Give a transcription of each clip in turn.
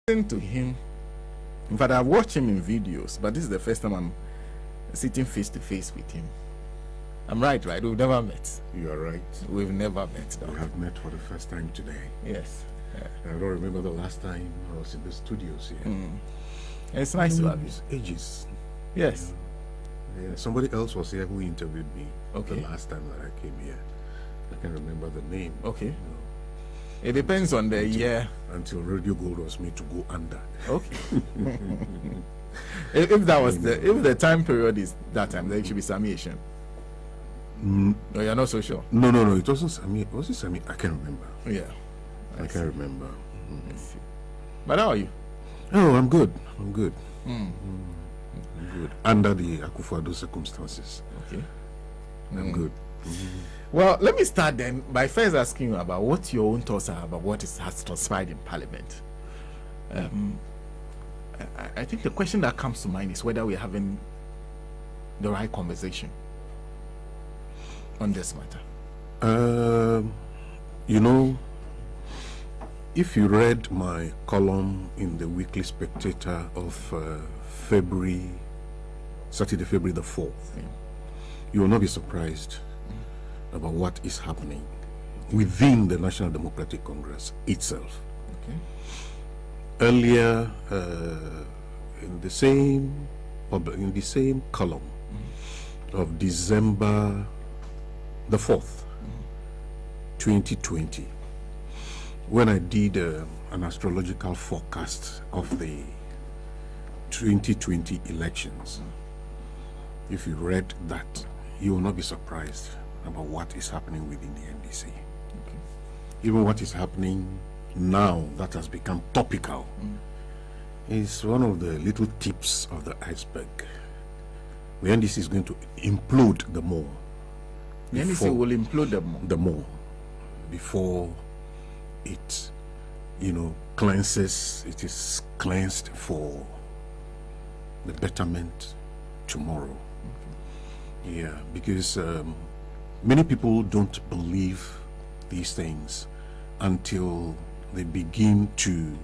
Listen to him. In fact, I've watched him in videos, but this is the first time I'm sitting face to face with him. I'm right? We've never met. You are right. We've never met. We have met for the first time today. Yes. I don't remember the last time I was in the studios here. It's nice to have you. Ages. Yes. Yeah, somebody else was here who interviewed me Okay. the last time that I came here. I can't remember the name. Okay. No. It depends on the year. Until Radio Gold was made to go under. Okay. if that was if the time period is that time, then it should be Sami Asian. No, you're not so sure. No. It wasn't Sami. Was it Sami? I can't remember. Yeah. I can't remember. But how are you? Oh, I'm good. I'm good. I'm good. Under the Akufo circumstances. Okay. I'm good. Well, let me start then by first asking you about what your own thoughts are about what has transpired in Parliament. I think the question that comes to mind is whether we're having the right conversation on this matter. You know, if you read my column in the Weekly Spectator of Saturday, February the 4th, you will not be surprised about what is happening within the National Democratic Congress itself. Okay. Earlier, in the same column of December the 4th, 2020, when I did an astrological forecast of the 2020 elections, if you read that, you will not be surprised about what is happening within the NDC. Okay. Even what is happening now that has become topical is one of the little tips of the iceberg. The NDC is going to implode the more. The NDC will implode the more before it, cleanses. It is cleansed for the betterment tomorrow. Okay. Yeah, because many people don't believe these things until they begin to,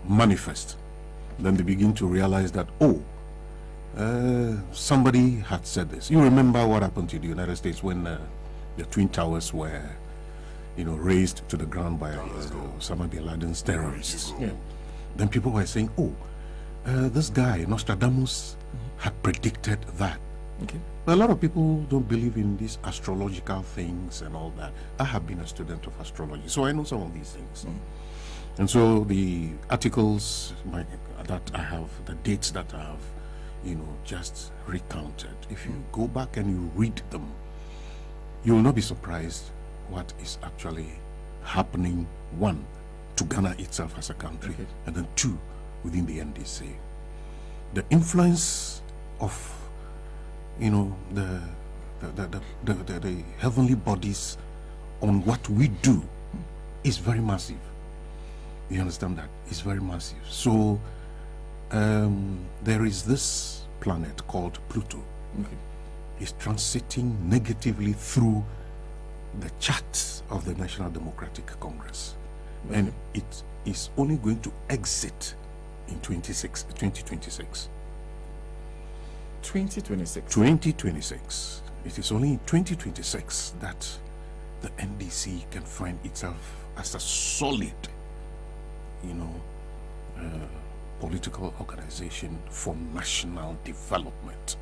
manifest. Then they begin to realize that, somebody had said this. You remember what happened to the United States when the Twin Towers were, razed to the ground by Osama bin Laden's terrorists. Yeah. Then people were saying, this guy, Nostradamus, had predicted that. Okay. But a lot of people don't believe in these astrological things and all that. I have been a student of astrology, so I know some of these things. And so the articles that I have, the dates that I have, just recounted, if you go back and you read them, you will not be surprised what is actually happening, one, to Ghana itself as a country, okay, and then two, within the NDC. The influence of the heavenly bodies on what we do is very massive. You understand that? It's very massive. So there is this planet called Pluto. Okay. It's transiting negatively through the charts of the National Democratic Congress. Okay. And it is only going to exit in 2026. 2026. It is only in 2026 that the NDC can find itself as a solid, political organization for national development.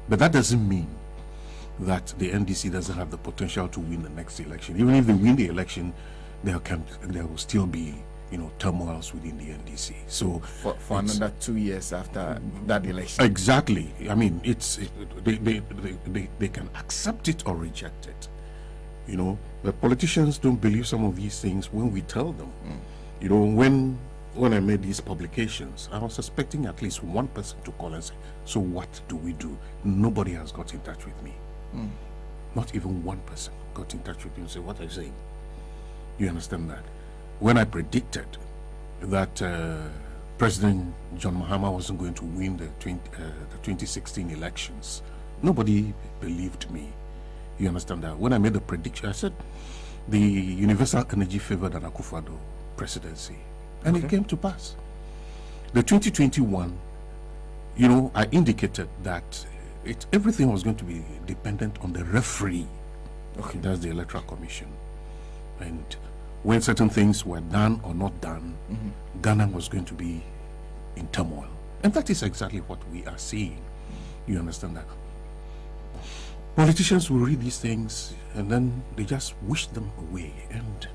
But that doesn't mean that the NDC doesn't have the potential to win the next election. Even if they win the election, there will still be turmoils within the NDC. So for another 2 years after that election. Exactly. I mean, they can accept it or reject it. But politicians don't believe some of these things when we tell them. When I made these publications, I was expecting at least one person to call and say, "So what do we do?" Nobody has got in touch with me. Not even one person got in touch with me and said, "What are you saying?" You understand that? When I predicted that President John Mahama wasn't going to win the 2016 elections, nobody believed me. You understand that? When I made the prediction, I said the Universal Energy favored an Akufo presidency. And it came to pass. The 2021, you know, I indicated that everything was going to be dependent on the referee. Okay. That's the Electoral Commission. And when certain things were done or not done, Ghana was going to be in turmoil. And that is exactly what we are seeing. You understand that? Politicians will read these things and then they just wish them away. And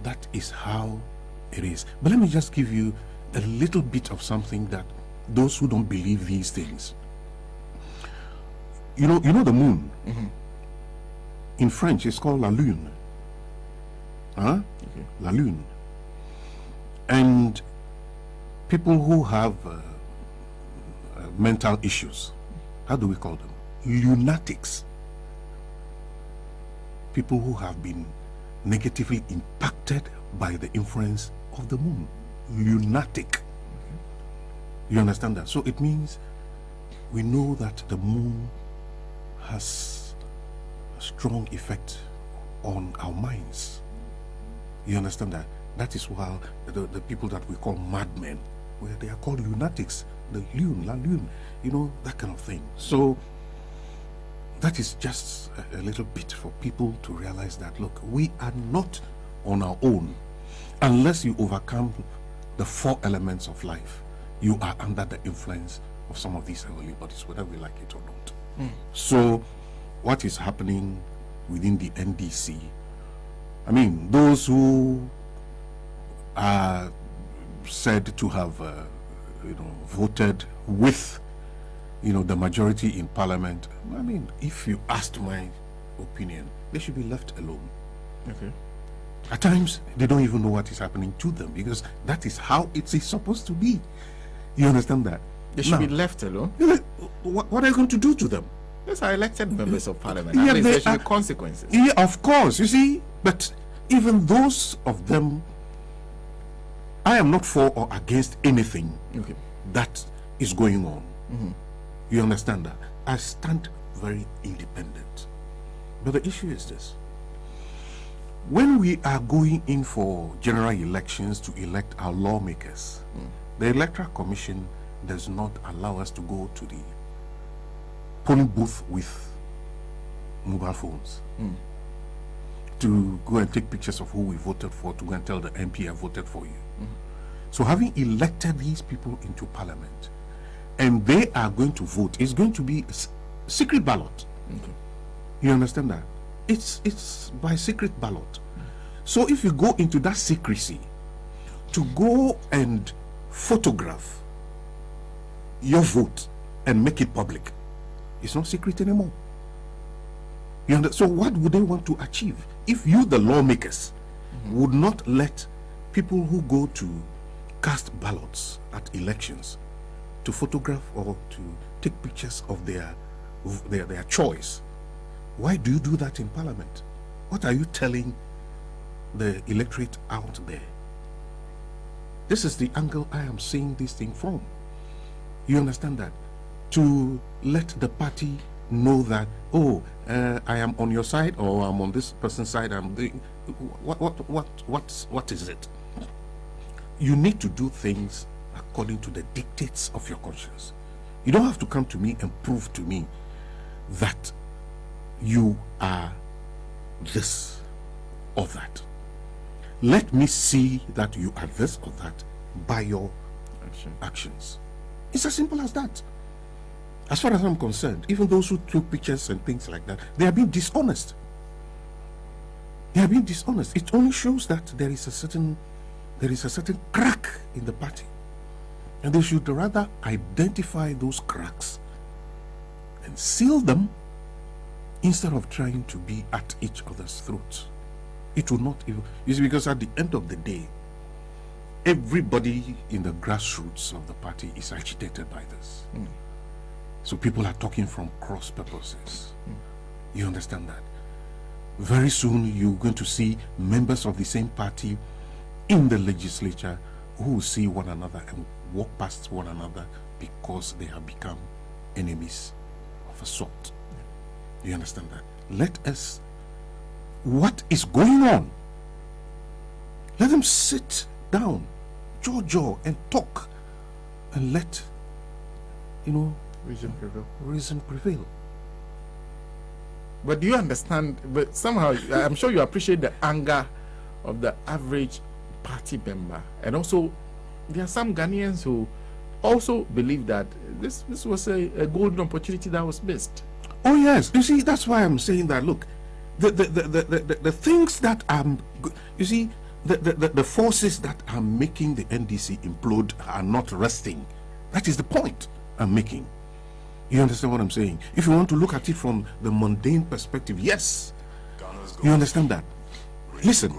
that is how it is. But let me just give you a little bit of something that those who don't believe these things. You know the moon. In French, it's called la lune. Huh? Okay. La lune. And people who have mental issues, how do we call them? Lunatics. People who have been negatively impacted by the influence of the moon. Lunatic. You understand that? So it means we know that the moon has a strong effect on our minds. You understand that? That is why the people that we call madmen, where they are called lunatics, the lune, la lune, you know, that kind of thing. So that is just a little bit for people to realize that, look, we are not on our own. Unless you overcome the 4 elements of life, you are under the influence of some of these heavenly bodies, whether we like it or not. So what is happening within the NDC, I mean, those who are said to have voted with the majority in parliament, I mean, if you asked my opinion, they should be left alone. Okay. At times they don't even know what is happening to them, because that is how it is supposed to be. You understand that? They should be left alone. What are you going to do to them? Yes, are elected members of parliament. Yeah, there should be consequences. Yeah, of course. You see, but even those of them, I am not for or against anything that is going on. You understand that? I stand very independent. But the issue is this. When we are going in for general elections to elect our lawmakers, the Electoral Commission does not allow us to go to the polling booth with mobile phones to go and take pictures of who we voted for, to go and tell the MP I voted for you. So having elected these people into parliament, and they are going to vote, it's going to be a secret ballot. You understand that? It's by secret ballot. So if you go into that secrecy to go and photograph your vote and make it public, it's not secret anymore. You understand? So what would they want to achieve if you, the lawmakers, would not let people who go to cast ballots at elections to photograph or to take pictures of their choice? Why do you do that in parliament? What are you telling the electorate out there? This is the angle I am seeing this thing from. You understand that? To let the party know that, oh, I am on your side, or I'm on this person's side. I'm doing what is it? You need to do things according to the dictates of your conscience. You don't have to come to me and prove to me that you are this or that. Let me see that you are this or that by your actions. It's as simple as that. As far as I'm concerned, even those who took pictures and things like that, they are being dishonest. They are being dishonest. It only shows that there is a certain crack in the party, and they should rather identify those cracks and seal them instead of trying to be at each other's throats. It will not even, you see, because at the end of the day, everybody in the grassroots of the party is agitated by this. So people are talking from cross purposes. You understand that? Very soon you're going to see members of the same party in the legislature who will see one another and walk past one another because they have become enemies of a sort. You understand that? Let us, what is going on? Let them sit down jaw and talk and let, reason prevail. But do you understand? But somehow, I'm sure you appreciate the anger of the average party member, and also there are some Ghanaians who also believe that this was a golden opportunity that was missed. Oh yes, you see, that's why I'm saying that. Look, the things that you see, the forces that are making the NDC implode are not resting. That is the point I'm making. You understand what I'm saying? If you want to look at it from the mundane perspective, yes, you understand that. Listen,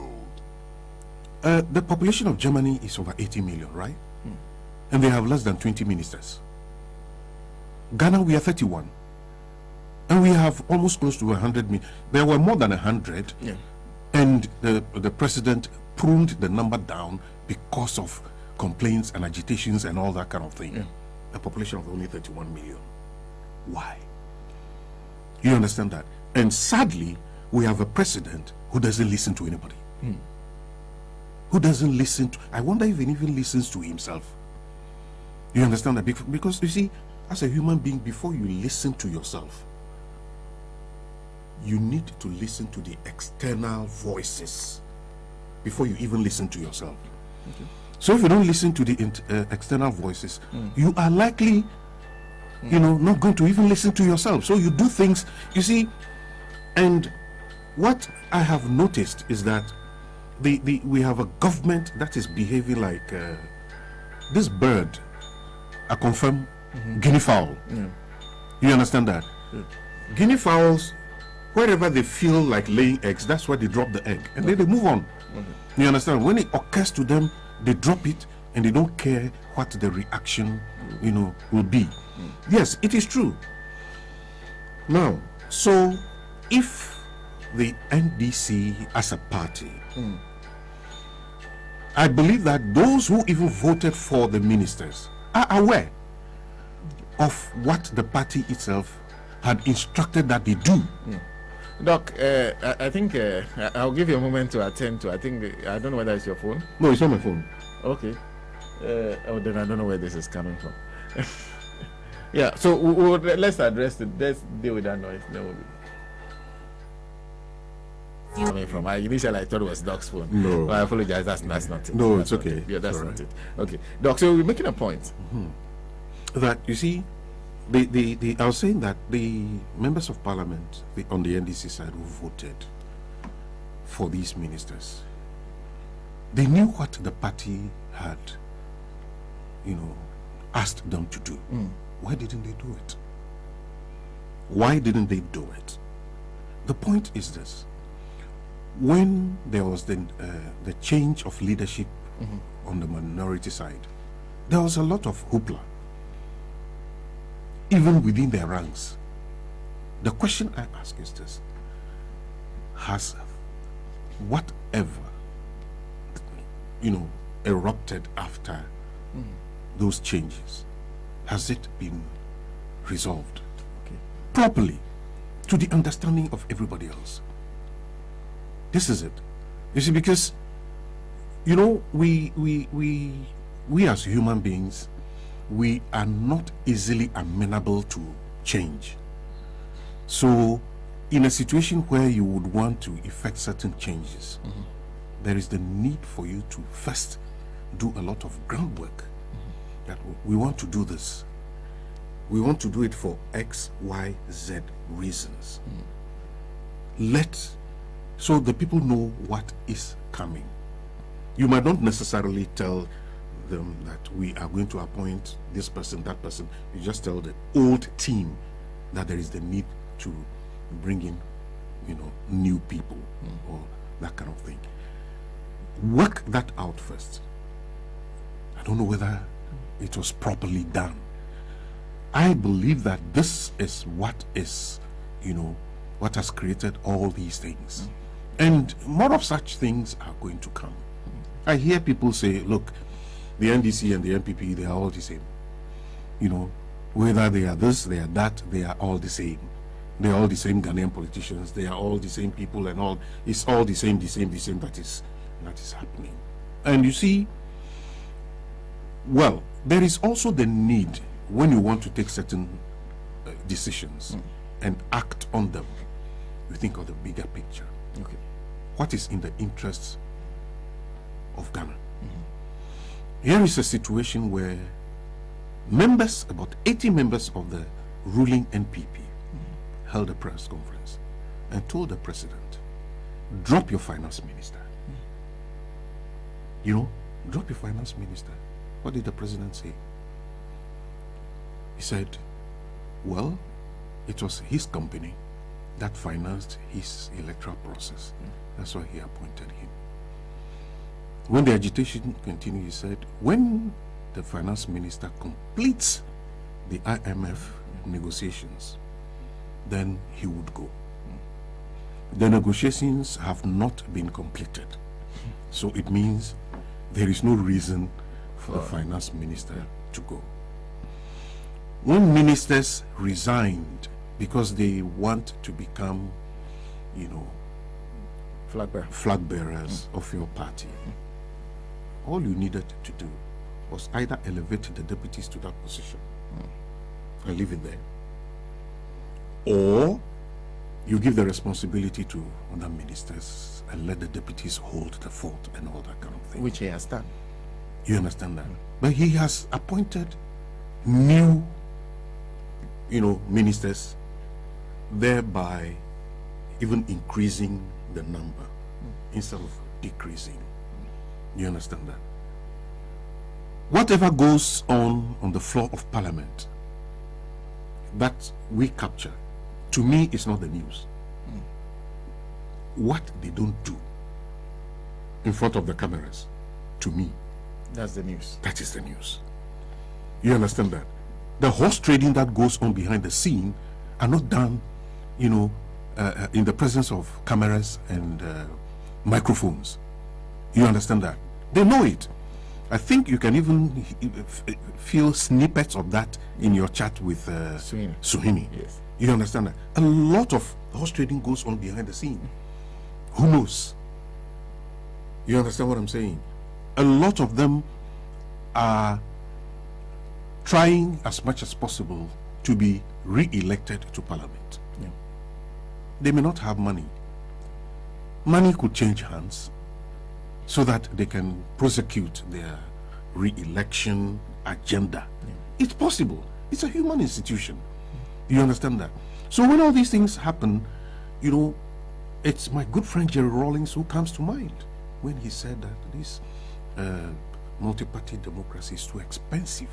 the population of Germany is over 80 million, right? And they have less than 20 ministers. Ghana, we are 31. And we have almost close to 100 million. There were more than 100. Yeah. And the president pruned the number down because of complaints and agitations and all that kind of thing. Yeah. A population of only 31 million. Why? You understand that? And sadly, we have a president who doesn't listen to anybody. Who doesn't listen to... I wonder if he even listens to himself. You understand that? Because you see, as a human being, before you listen to yourself, you need to listen to the external voices before you even listen to yourself. Okay. So if you don't listen to the external voices, you are likely, not going to even listen to yourself. So you do things, you see, and what I have noticed is that we have a government that is behaving like this bird, a confirmed guinea fowl. You understand that? Guinea fowls, wherever they feel like laying eggs, that's where they drop the egg, and then they move on. You understand? When it occurs to them, they drop it, and they don't care what the reaction, will be. Yes, it is true. Now, so if the NDC as a party, I believe that those who even voted for the ministers are aware of what the party itself had instructed that they do. Doc, I think I'll give you a moment to attend to. I don't know whether it's your phone. No, it's not my phone. Okay. Then I don't know where this is coming from. Yeah, so let's address it. Let's deal with that noise. Then we'll be coming from. Initially, I thought it was Doc's phone. No. Well, I apologize. That's not it. No, that's it's okay. Yeah, that's all not right. it. Okay. Doc, so we're making a point. That, you see, I was saying that the members of parliament on the NDC side who voted for these ministers, they knew what the party had, asked them to do. Why didn't they do it? Why didn't they do it? The point is this. When there was the change of leadership on the minority side, there was a lot of hoopla, even within their ranks. The question I ask is this: has whatever erupted after those changes, has it been resolved properly to the understanding of everybody else? This is it. You see, because we as human beings, we are not easily amenable to change. So in a situation where you would want to effect certain changes, there is the need for you to first do a lot of groundwork. That we want to do this. We want to do it for X, Y, Z reasons. So the people know what is coming. You might not necessarily tell them that we are going to appoint this person, that person. You just tell the old team that there is the need to bring in, new people or that kind of thing. Work that out first. I don't know whether it was properly done. I believe that this is what is, what has created all these things. And more of such things are going to come. I hear people say, look, the NDC and the NPP, they are all the same. Whether they are this, they are that, they are all the same. They are all the same Ghanaian politicians. They are all the same people and all. It's all the same that is happening. And you see, Well, there is also the need when you want to take certain decisions and act on them. You think of the bigger picture. Okay. What is in the interests of Ghana? Here is a situation where members, about 80 members of the ruling NPP, held a press conference and told the president, drop your finance minister. You know, drop your finance minister. What did the president say? He said, well, it was his company that financed his electoral process. That's why he appointed him. When the agitation continued, he said, when the finance minister completes the IMF negotiations, then he would go. The negotiations have not been completed. So it means there is no reason for the finance minister to go. When ministers resigned because they want to become, you know, flag bearers of your party, all you needed to do was either elevate the deputies to that position and leave it there, or you give the responsibility to other ministers and let the deputies hold the fort and all that kind of thing. Which he has done. You understand that? But he has appointed new, you know, ministers, thereby even increasing the number instead of decreasing. You understand that? Whatever goes on the floor of parliament that we capture, to me, it's not the news. What they don't do in front of the cameras, to me, that's the news. That is the news. You understand that? The horse trading that goes on behind the scene are not done, you know, in the presence of cameras and microphones. You understand that? They know it. I think you can even feel snippets of that in your chat with Suhini. Yes. You understand that? A lot of horse trading goes on behind the scene. Who knows? You understand what I'm saying? A lot of them are trying as much as possible to be re-elected to parliament. Yeah. They may not have money. Money could change hands so that they can prosecute their re-election agenda. Yeah. It's possible. It's a human institution. You understand that? So when all these things happen, you know, it's my good friend Jerry Rawlings who comes to mind when he said that this multi-party democracy is too expensive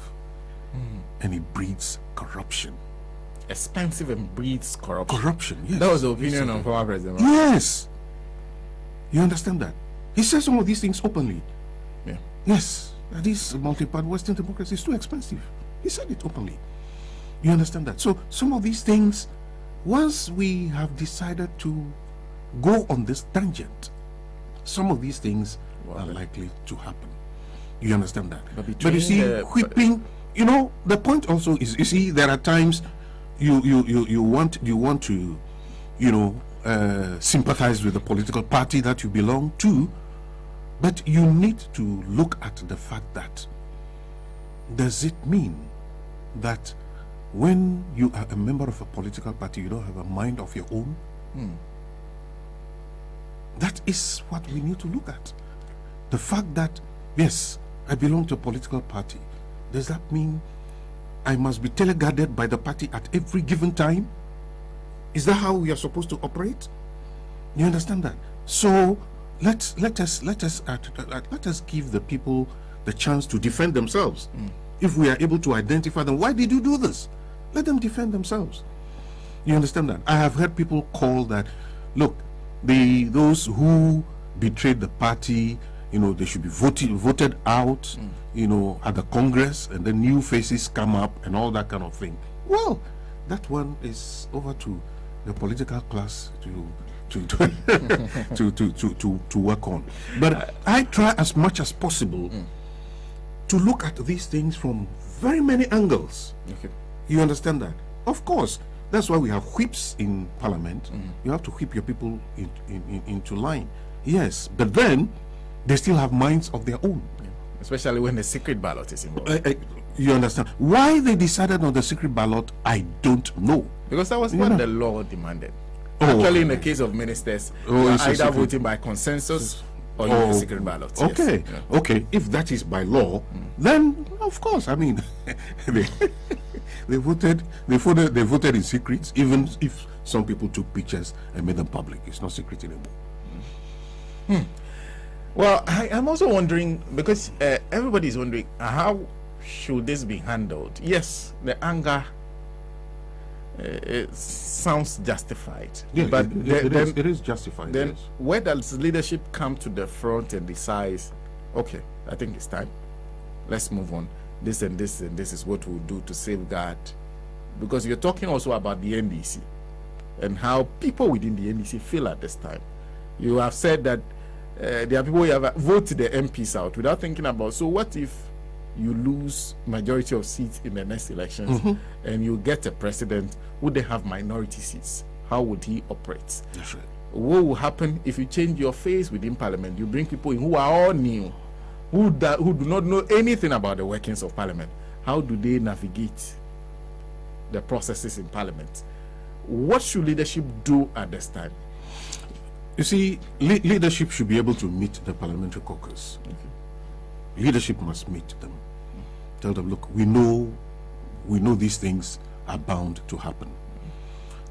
and it breeds corruption. Expensive and breeds corruption. Corruption, yes. That was the opinion of our president. Right? Yes. You understand that? He says some of these things openly. Yeah. Yes, that this multi-party Western democracy is too expensive. He said it openly. You understand that? So some of these things, once we have decided to go on this tangent, some of these things are likely to happen. You understand that? But you see, whipping, you know, the point also is, you see, there are times you want to, you know, sympathize with the political party that you belong to, but you need to look at the fact that, does it mean that when you are a member of a political party, you don't have a mind of your own? That is what we need to look at. The fact that, yes, I belong to a political party, does that mean I must be teleguarded by the party at every given time? Is that how we are supposed to operate? You understand that? So let us give the people the chance to defend themselves. If we are able to identify them, why did you do this? Let them defend themselves. You understand that? I have heard people call that, look, those who betrayed the party, you know, they should be voted out, you know, at the Congress, and then new faces come up and all that kind of thing. Well, that one is over to the political class to work on. But I try as much as possible to look at these things from very many angles. Okay. You understand that? Of course, that's why we have whips in parliament. You have to whip your people into line. Yes, but then they still have minds of their own. especially when the secret ballot is involved. You understand? Why they decided on the secret ballot, I don't know. Because that was what the law demanded. Oh, Actually, in the case of ministers, you are either voting by consensus or using secret ballot. Okay, yes. Okay. If that is by law, then of course, I mean, they voted in secret. Even if some people took pictures and made them public, it's not secret anymore. Well, I'm also wondering, because everybody is wondering, how should this be handled? Yes, the anger it sounds justified. Yeah, but it is justified. Then yes. where does leadership come to the front and decide, okay, I think it's time, let's move on, this and this and this is what we'll do to safeguard? Because you're talking also about the NDC and how people within the NDC feel at this time. You have said that there are people who have voted the MPs out without thinking about, so what if you lose majority of seats in the next elections and you get a president who they have minority seats? How would he operate? That's right. What will happen if you change your face within parliament? You bring people in who are all new, who do not know anything about the workings of parliament. How do they navigate the processes in parliament? What should leadership do at this time? You see, leadership should be able to meet the parliamentary caucus. Leadership must meet them. Tell them, look, we know these things are bound to happen.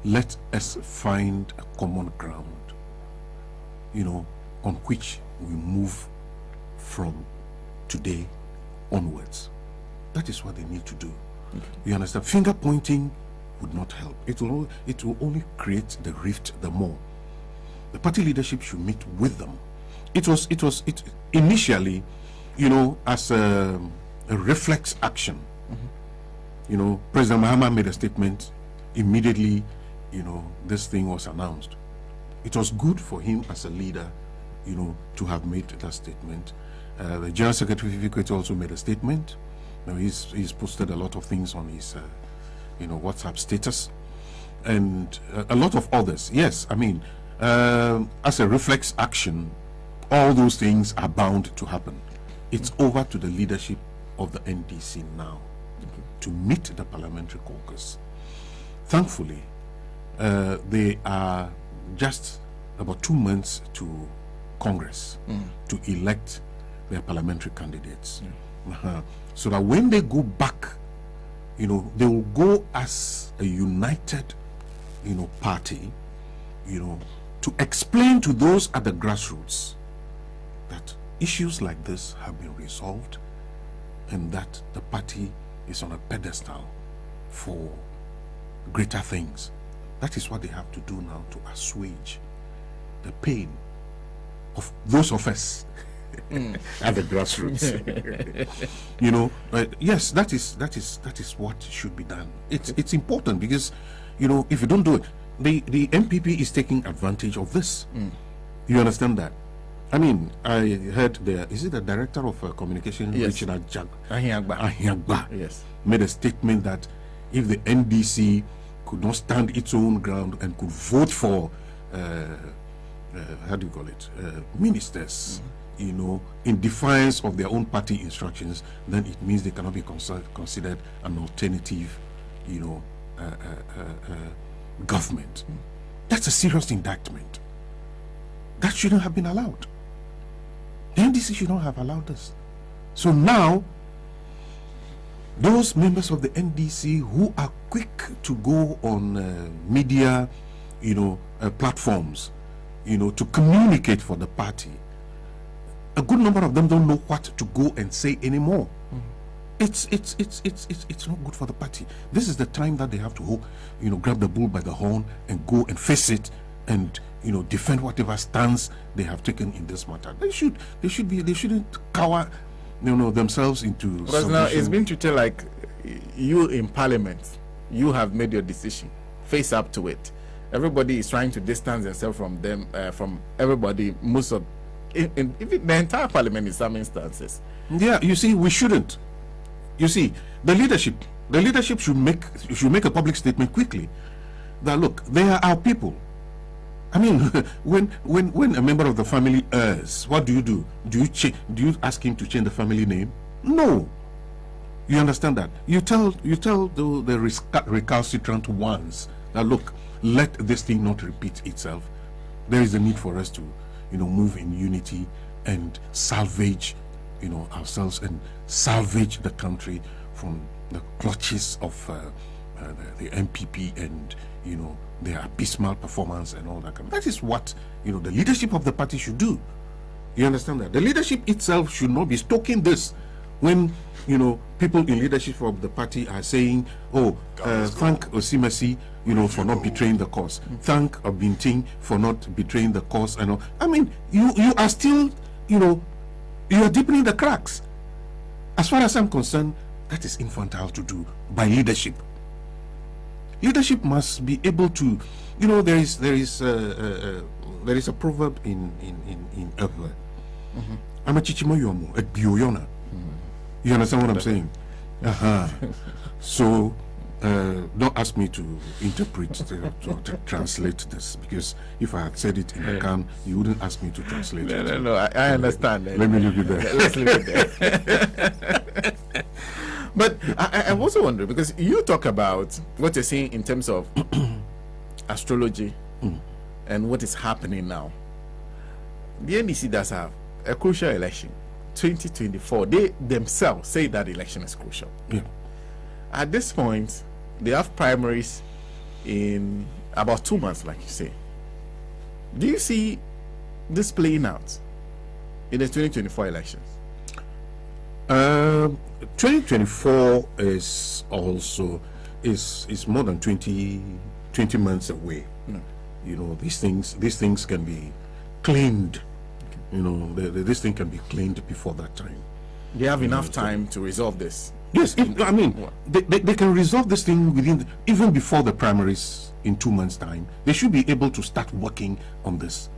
Let us find a common ground, on which we move from today onwards. That is what they need to do. You understand? Finger pointing would not help. It will only create the rift the more. The party leadership should meet with them. It initially, as a reflex action. President Mahama made a statement immediately. This thing was announced. It was good for him as a leader, to have made that statement. The General Secretary Fifikwe also made a statement. He's posted a lot of things on his, WhatsApp status, and a lot of others. Yes, I mean, as a reflex action, all those things are bound to happen. It's over to the leadership of the NDC now to meet the parliamentary caucus. Thankfully, they are just about 2 months to Congress to elect their parliamentary candidates. So that when they go back, they will go as a united, party, to explain to those at the grassroots that issues like this have been resolved and that the party is on a pedestal for greater things. That is what they have to do now to assuage the pain of those of us at the grassroots. Yes, that is what should be done. It's important because if you don't do it, the MPP is taking advantage of this. You understand that? I mean, I heard is it the director of communication, yes, Richard Ahiagba, yes, made a statement that if the NDC could not stand its own ground and could vote for ministers, in defiance of their own party instructions, then it means they cannot be considered an alternative, government. That's a serious indictment. That shouldn't have been allowed. The NDC should not have allowed this. So now, those members of the NDC who are quick to go on media, platforms, to communicate for the party, a good number of them don't know what to go and say anymore. It's not good for the party. This is the time that they have to grab the bull by the horn and go and face it and defend whatever stance they have taken in this matter. They shouldn't cower themselves into because now it's been treated like you in parliament, you have made your decision, face up to it. Everybody is trying to distance themselves from them, from everybody, most of even the entire parliament in some instances. Yeah, you see, we shouldn't. You see, the leadership should make a public statement quickly that look, they are our people. I mean, when a member of the family errs, what do? Do you ask him to change the family name? No. You understand that? You tell the recalcitrant ones that, look, let this thing not repeat itself. There is a need for us to, move in unity and salvage, ourselves and salvage the country from the clutches of the MPP and, their abysmal performance and all that. That is what, the leadership of the party should do. You understand that? The leadership itself should not be stoking this when, people in leadership of the party are saying, thank Osimesi, for not betraying the cause. Thank Obinting for not betraying the cause and all. I mean, you are still, you are deepening the cracks. As far as I'm concerned, that is infantile to do by leadership. Leadership must be able to, there is a proverb in Earth. Amachichimoyomo, a bioyona. You understand what I'm saying? So, don't ask me to interpret to translate this, because if I had said it in Akan, you wouldn't ask me to translate it. No, I understand. Let me leave it there. Let's leave it there. But I'm also wondering, because you talk about what you're saying in terms of astrology and what is happening now. The NDC does have a crucial election, 2024. They themselves say that election is crucial. Yeah. At this point, they have primaries in about 2 months, like you say. Do you see this playing out in the 2024 elections? 2024 is also is more than 20 months away. These things can be cleaned. This thing can be cleaned before that time. They have enough time to resolve this. Yes, they can resolve this thing even before the primaries in 2 months' time. They should be able to start working on this.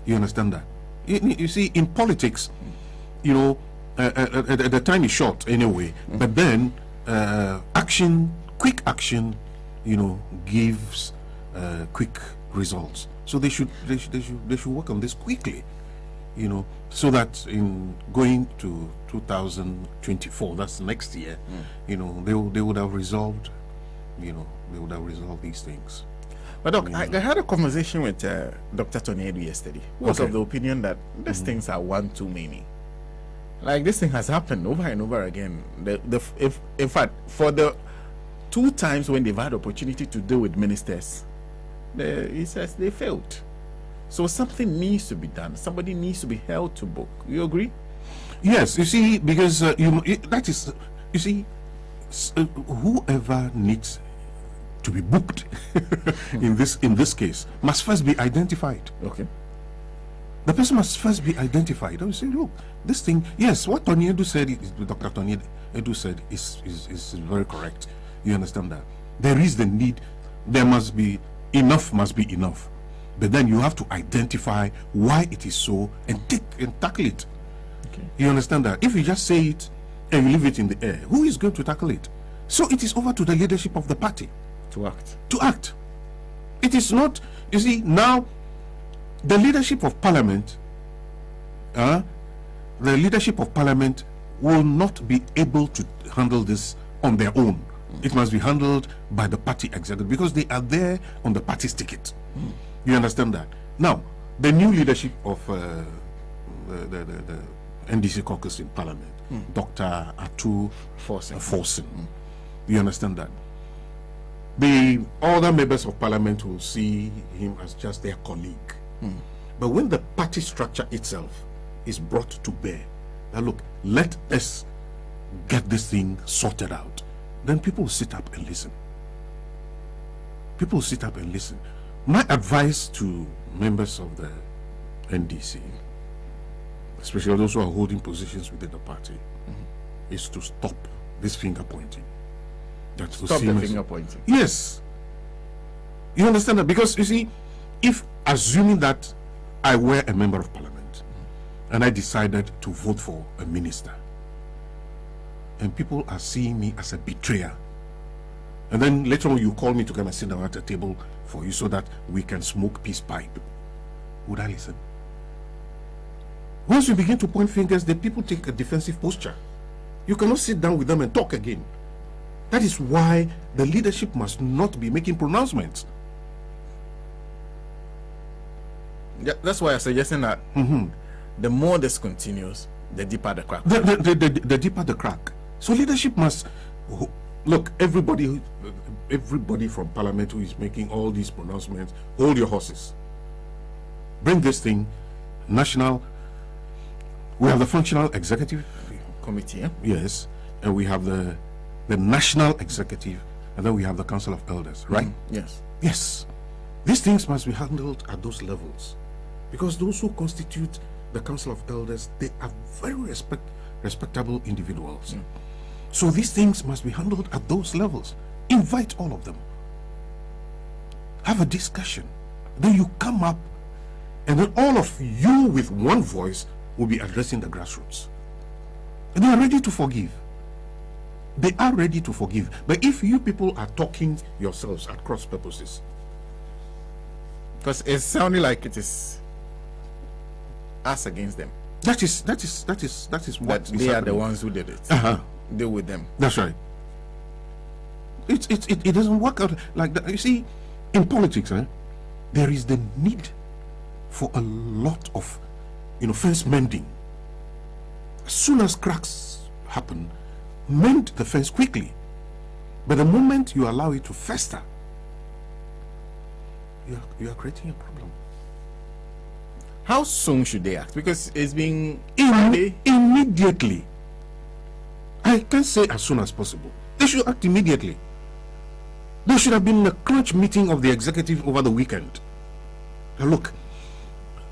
You understand that? You see, in politics, the time is short anyway. But then quick action, gives quick results. So they should work on this quickly. So that in going to 2024, that's next year, they would have resolved, these things. But Doc, I had a conversation with Dr. Toniedu yesterday, who was of the opinion that these things are one too many. Like, this thing has happened over and over again. In fact, for the 2 times when they've had opportunity to deal with ministers, he says they failed. So something needs to be done. Somebody needs to be held to book. You agree? Yes. You see, because whoever needs to be booked in this case must first be identified. Okay. The person must first be identified. I would say, look, this thing. Yes, what Toniedu said, Dr. Toniedu said, is very correct. You understand that? There is the need. There must be enough. But then you have to identify why it is so and tackle it. Okay. You understand that? If you just say it and you leave it in the air, who is going to tackle it? So it is over to the leadership of the party to act. It is not. You see, now the leadership of parliament, will not be able to handle this on their own. It must be handled by the party executive, because they are there on the party's ticket. You understand that? Now, the new leadership of the NDC caucus in Parliament, Dr. Atu Forsen. You understand that? The other members of Parliament will see him as just their colleague. But when the party structure itself is brought to bear, now look, let us get this thing sorted out, then people will sit up and listen. My advice to members of the NDC, especially those who are holding positions within the party, is to stop this finger pointing. Stop the finger pointing. Yes. You understand that? Because you see, if assuming that I were a member of parliament and I decided to vote for a minister, and people are seeing me as a betrayer, and then later on you call me to come and sit down at a table for you so that we can smoke peace pipe. Would I listen? Once you begin to point fingers, the people take a defensive posture. You cannot sit down with them and talk again. That is why the leadership must not be making pronouncements. Yeah, that's why I'm suggesting that the more this continues, the deeper the crack. The deeper the crack. So leadership must look. Everybody from Parliament who is making all these pronouncements, hold your horses. Bring this thing national. We have the functional executive committee. Yeah? Yes, and we have the national executive, and then we have the council of elders. Right? Yes. Yes. These things must be handled at those levels, because those who constitute the council of elders, they are very respectable individuals. So these things must be handled at those levels. Invite all of them. Have a discussion. Then you come up, and then all of you with one voice will be addressing the grassroots. And they are ready to forgive. They are ready to forgive. But if you people are talking yourselves at cross purposes, because it's sounding like it is us against them. That is what that they are the ones who did it. Deal with them. That's right. It doesn't work out like that. You see, in politics, there is the need for a lot of fence mending. As soon as cracks happen, mend the fence quickly. But the moment you allow it to fester, you are creating a problem. How soon should they act? Because it's been immediately. I can't say as soon as possible. They should act immediately. There should have been a crunch meeting of the executive over the weekend. Now look,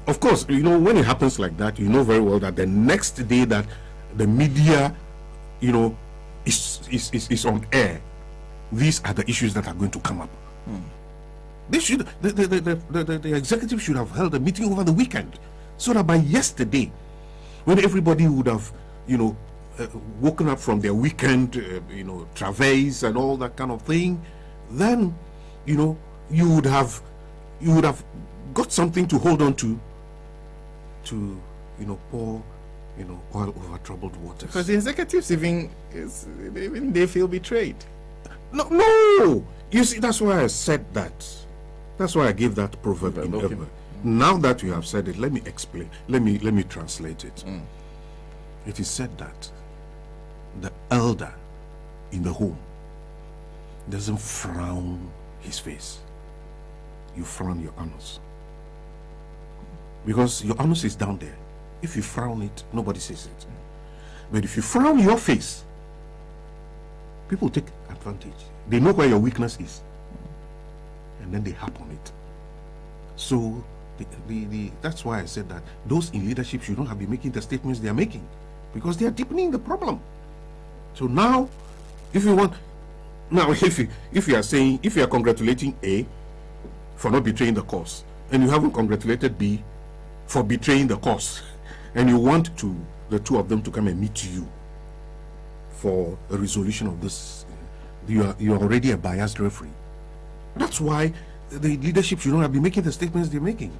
of course, when it happens like that, you know very well that the next day that the media, is on air, these are the issues that are going to come up. They should, the executive should have held a meeting over the weekend, so that by yesterday, when everybody would have, woken up from their weekend, travails and all that kind of thing, then, you would have got something to hold on to pour oil over troubled waters. Because the executives even they feel betrayed. No, you see, that's why I said that. That's why I gave that proverb. Now that you have said it, let me explain. Let me translate it. It is said that the elder in the home doesn't frown his face. You frown your anus. Because your anus is down there. If you frown it, nobody sees it. But if you frown your face, people take advantage. They know where your weakness is, and then they harp on it. So that's why I said that those in leadership should not have been making the statements they are making, because they are deepening the problem. So now, if you are saying, if you are congratulating A for not betraying the cause, and you haven't congratulated B for betraying the cause, and you want the two of them to come and meet you for a resolution of this, you are already a biased referee. That's why the leadership should not have been making the statements they're making.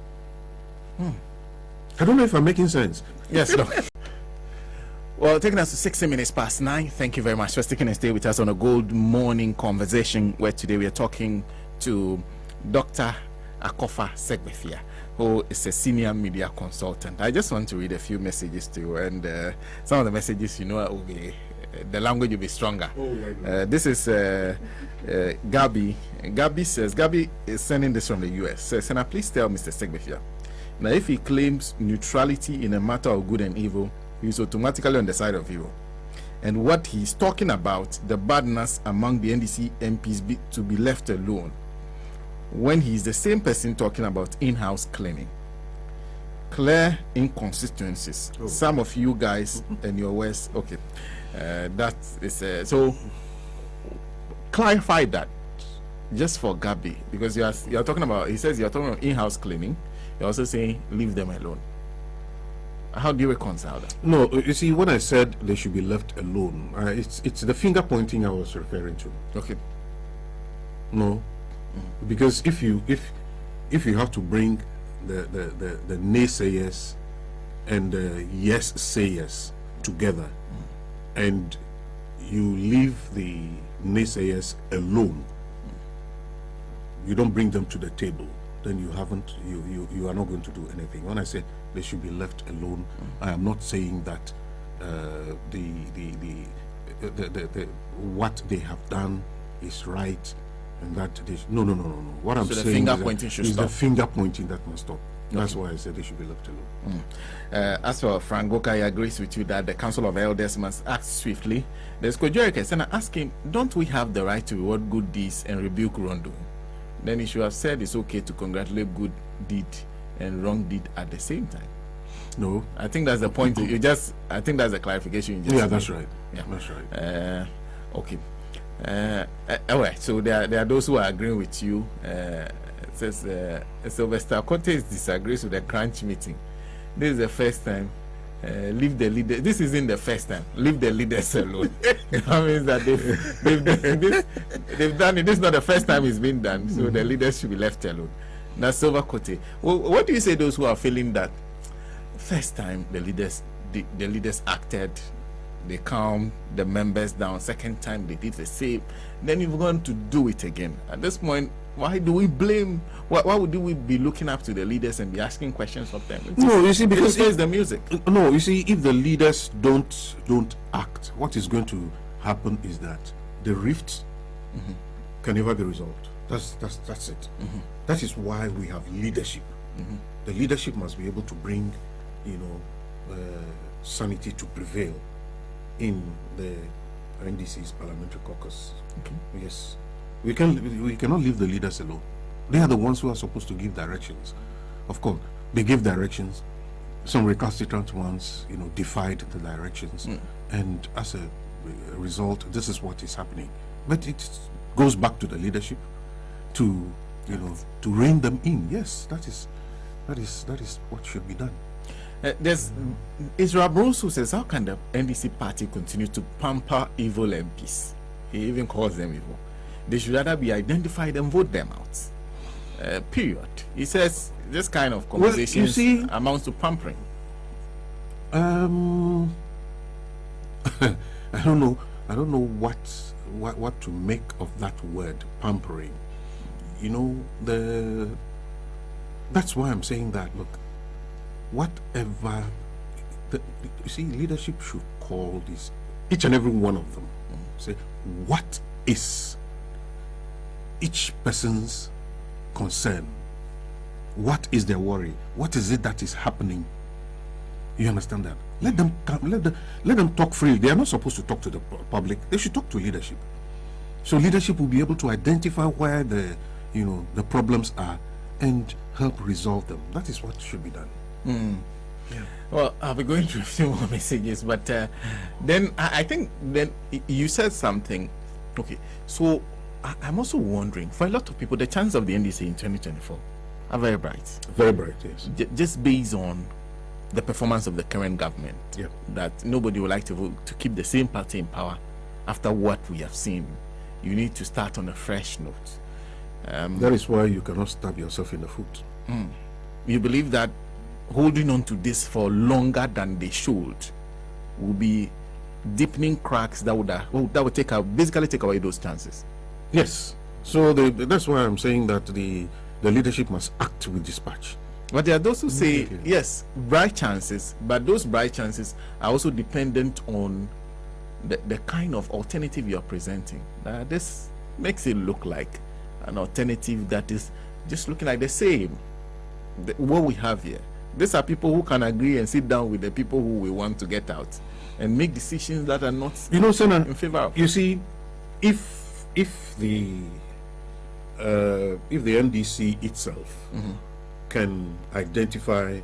I don't know if I'm making sense. Yes, no. Well, taking us to 60 minutes past 9. Thank you very much for sticking and stay with us on a Gold Morning Conversation, where today we are talking to Dr. Akofa Segbefia, who is a senior media consultant. I just want to read a few messages to you, and some of the messages, will be the language will be stronger. This is Gabi. Gabi is sending this from the US. Says, Senator, please tell Mr. Segbefia, now if he claims neutrality in a matter of good and evil, he is automatically on the side of evil. And what he's talking about, the badness among the NDC MPs to be left alone, when he's the same person talking about in-house cleaning. Clear inconsistencies. Some of you guys and your words, okay. That is so clarify that just for Gabi, because you're talking about, he says you're talking about in-house cleaning, you're also saying leave them alone. How do you reconcile that? No, you see, when I said they should be left alone, it's the finger pointing I was referring to. Okay. No, Because if you have to bring the naysayers and the yes sayers together, and you leave the naysayers alone, you don't bring them to the table, then you are not going to do anything. When I say they should be left alone, I am not saying that the what they have done is right, and that they no. What I'm so saying the finger pointing should is stop. the finger pointing that must stop. That's why I said they should be left alone. As for Frank Goka, he agrees with you that the Council of Elders must act swiftly. There's Kojorik and ask him, don't we have the right to reward good deeds and rebuke wrongdoing? Then he should have said it's okay to congratulate good deed and wrong deed at the same time. No, I think that's the point. I think that's the clarification you just made. That's right. Yeah, that's right. Okay. All right. So there are those who are agreeing with you. It says Sylvester Cortes disagrees with the crunch meeting. This is the first time. Leave the leader. This isn't the first time. Leave the leaders alone. That means that they've done it. This is not the first time it's been done. So the leaders should be left alone. That's Silver Kote. Well, what do you say those who are feeling that first time the leaders acted, they calmed the members down. Second time they did the same. Then you're going to do it again. At this point, why do we blame? Why would we be looking up to the leaders and be asking questions of them? No, you see, because it's the music. No, you see, if the leaders don't act, what is going to happen is that the rifts can never be resolved. That's it. That is why we have leadership. The leadership must be able to bring, sanity to prevail in the NDC's parliamentary caucus. Okay. Yes. We cannot leave the leaders alone. They are the ones who are supposed to give directions. Of course, they give directions. Some recalcitrant ones, defied the directions, and as a result, this is what is happening. But it goes back to the leadership to rein them in. Yes, that is what should be done. There's Israel Bruce who says, how can the NDC party continue to pamper evil MPs? He even calls them evil. They should rather be identified and vote them out. Period. He says this kind of conversation amounts to pampering. I don't know what to make of that word, pampering. That's why I'm saying that. Look, whatever you see, leadership should call this, each and every one of them. Say, what is each person's concern? What is their worry? What is it that is happening? You understand that? Let them come. Let them talk freely. They are not supposed to talk to the public. They should talk to leadership. So leadership will be able to identify where the problems are and help resolve them. That is what should be done. Yeah. Well, I'll be going through a few more messages, but then I think then you said something. Okay, so I'm also wondering, for a lot of people, the chances of the NDC in 2024 are very bright. Very bright, yes. Just based on the performance of the current government, that nobody would like to vote to keep the same party in power after what we have seen. You need to start on a fresh note. That is why you cannot stab yourself in the foot. You believe that holding on to this for longer than they should will be deepening cracks that would basically take away those chances? Yes. So that's why I'm saying that the leadership must act with dispatch. But there are those who say, yes, bright chances, but those bright chances are also dependent on the kind of alternative you're presenting. This makes it look like an alternative that is just looking like the same. What we have here. These are people who can agree and sit down with the people who we want to get out and make decisions that are not Senna, in favor of. You see, if the NDC itself can identify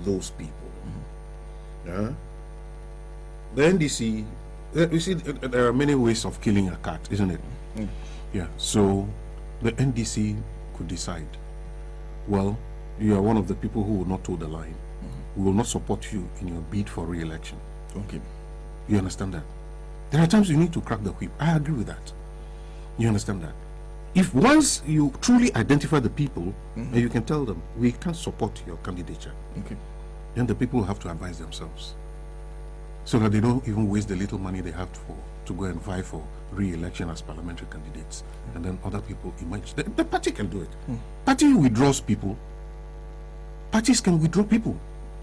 those people, the NDC, you see, there are many ways of killing a cat, isn't it? Yeah. So the NDC could decide, well, you are one of the people who will not toe the line. We will not support you in your bid for re-election. Okay. You understand that? There are times you need to crack the whip. I agree with that. You understand that? If once you truly identify the people, and you can tell them, we can't support your candidature, Okay. then the people have to advise themselves, so that they don't even waste the little money they have to go and vie for re-election as parliamentary candidates, and then other people emerge. The party can do it. Party withdraws people. Parties can withdraw people.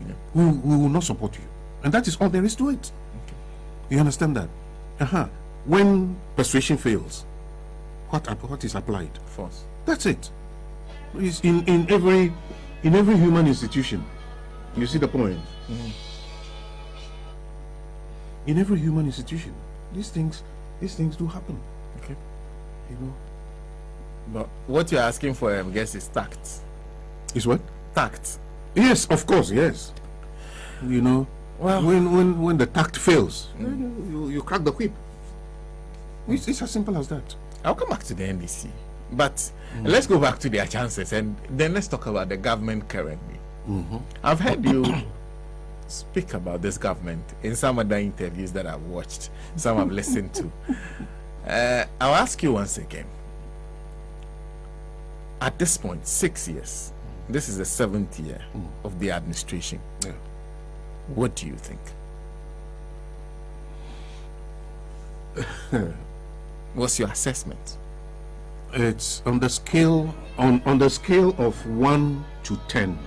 Yeah. We will not support you, and that is all there is to it. You understand that? When persuasion fails, what is applied? Force. That's it. It's in every human institution. You see the point? In every human institution, these things do happen. Okay. You know. But what you're asking for, I guess, is tact. Is what? Tact. Yes, of course, yes. You know, Well, when the tact fails, you crack the whip. It's as simple as that. I'll come back to the NDC, but let's go back to their chances, and then let's talk about the government currently. I've heard you speak about this government in some other interviews that I've watched, some I've listened to. I'll ask you once again. At this point, 6 years, this is the 7th year of the administration. Yeah. What do you think? What's your assessment? It's on the scale on the scale of 1 to 10.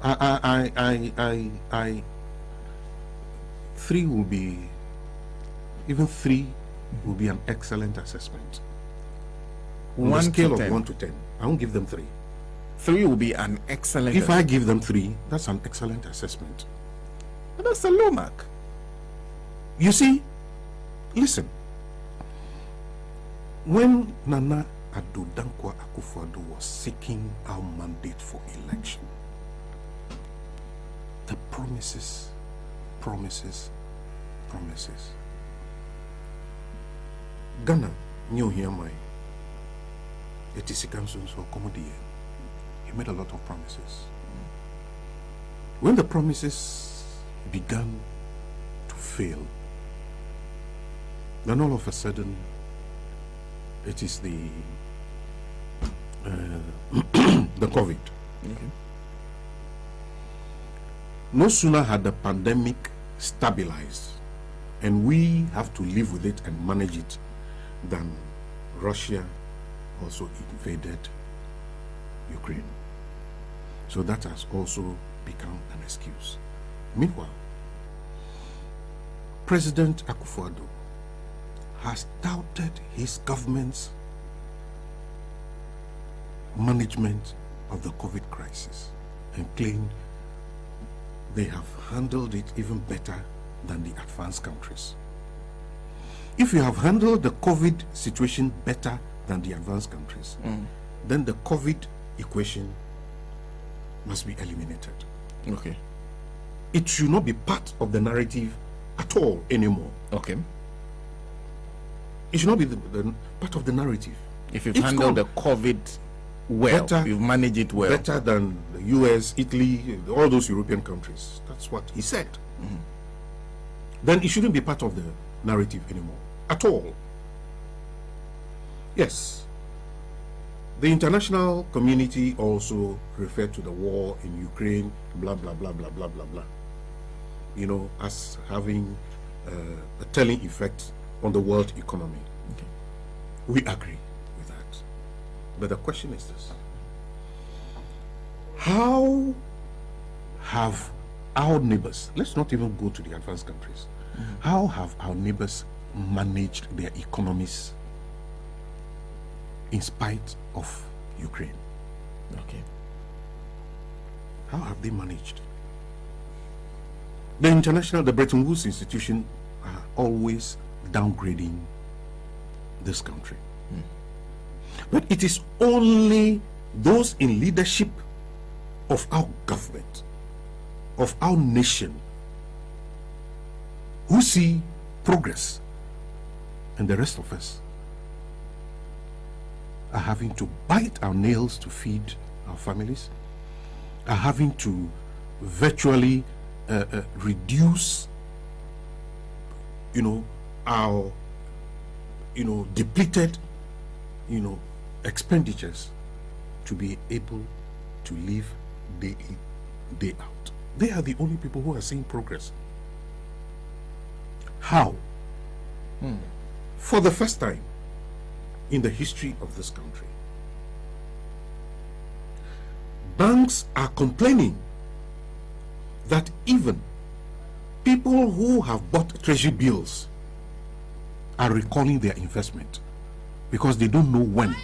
I 3 will be, even 3 will be an excellent assessment. On the scale of 1 to 10, I won't give them 3. 3 will be an excellent. If I give them 3, that's an excellent assessment. But that's a low mark. You see, listen. When Nana Addo Dankwa Akufo-Addo was seeking our mandate for election, the promises. Ghana, New Hiamai, Etisikansun, so Komodie. He made a lot of promises. When the promises began to fail, then all of a sudden, it is the COVID. Okay. No sooner had the pandemic stabilized and we have to live with it and manage it than Russia also invaded Ukraine. So that has also become an excuse. Meanwhile, President Akufo-Addo has doubted his government's management of the COVID crisis and claimed they have handled it even better than the advanced countries. If you have handled the COVID situation better than the advanced countries, then the COVID equation must be eliminated. Okay. It should not be part of the narrative at all anymore. Okay. It should not be the part of the narrative. If you've It's handled gone. the COVID well, Better- you've managed it well. Better than the US, Italy, all those European countries. That's what he said. Then it shouldn't be part of the narrative anymore at all. Yes. The international community also referred to the war in Ukraine, blah, blah, blah, blah, blah, blah, blah. You know, as having a telling effect on the world economy. Okay. We agree with that. But the question is this. How have our neighbors, let's not even go to the advanced countries, how have our neighbors managed their economies in spite of Ukraine? Okay. How have they managed? The Bretton Woods institution are always downgrading this country. But it is only those in leadership of our government, of our nation, who see progress, and the rest of us are having to bite our nails to feed our families, are having to virtually reduce, our, depleted expenditures to be able to live day in, day out. They are the only people who are seeing progress. How? For the first time in the history of this country, banks are complaining that even people who have bought treasury bills are recalling their investment because they don't know when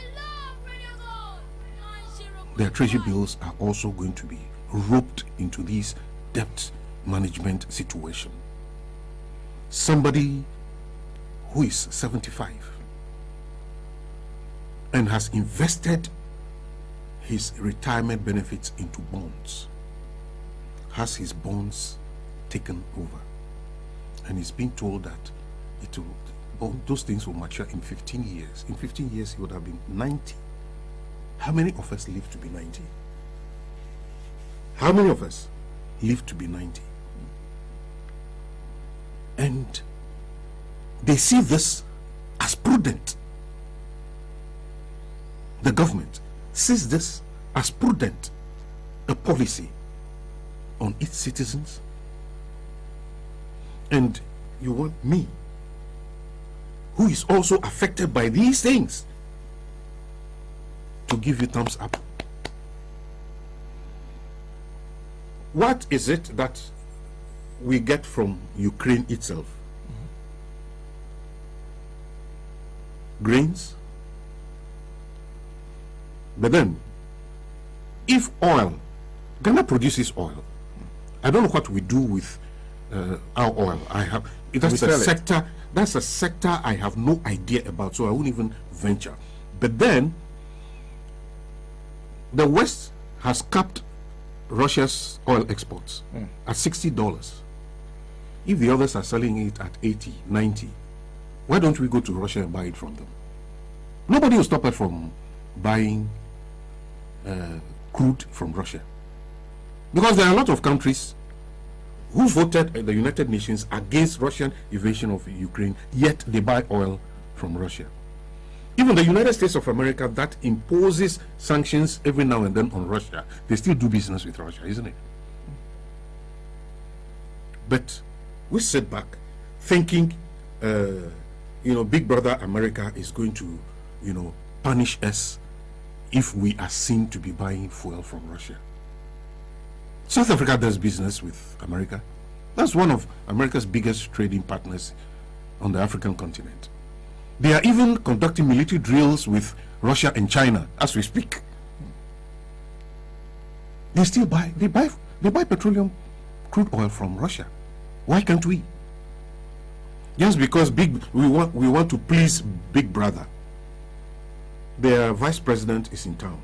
their treasury bills are also going to be roped into this debt management situation. Somebody who is 75 and has invested his retirement benefits into bonds has his bonds taken over, and he's being told that those things will mature in 15 years. In 15 years he would have been 90. How many of us live to be 90? How many of us live to be 90? And they see this as prudent. The government sees this as prudent, a policy on its citizens. And you want me, who is also affected by these things, to give you thumbs up. What is it that we get from Ukraine itself? Grains. But then, if oil, Ghana produces oil. I don't know what we do with our oil. That's a sector. That's a sector I have no idea about, so I won't even venture. But then, the West has capped Russia's oil exports at $60. If the others are selling it at 80, 90, why don't we go to Russia and buy it from them? Nobody will stop us from buying crude from Russia. Because there are a lot of countries who voted at the United Nations against Russian invasion of Ukraine, yet they buy oil from Russia. Even the United States of America, that imposes sanctions every now and then on Russia, they still do business with Russia, isn't it? But we sit back thinking, Big Brother America is going to, punish us if we are seen to be buying fuel from Russia. South Africa does business with America. That's one of America's biggest trading partners on the African continent. They are even conducting military drills with Russia and China as we speak. They still buy petroleum crude oil from Russia. Why can't we? Just because we want to please Big Brother. Their vice president is in town,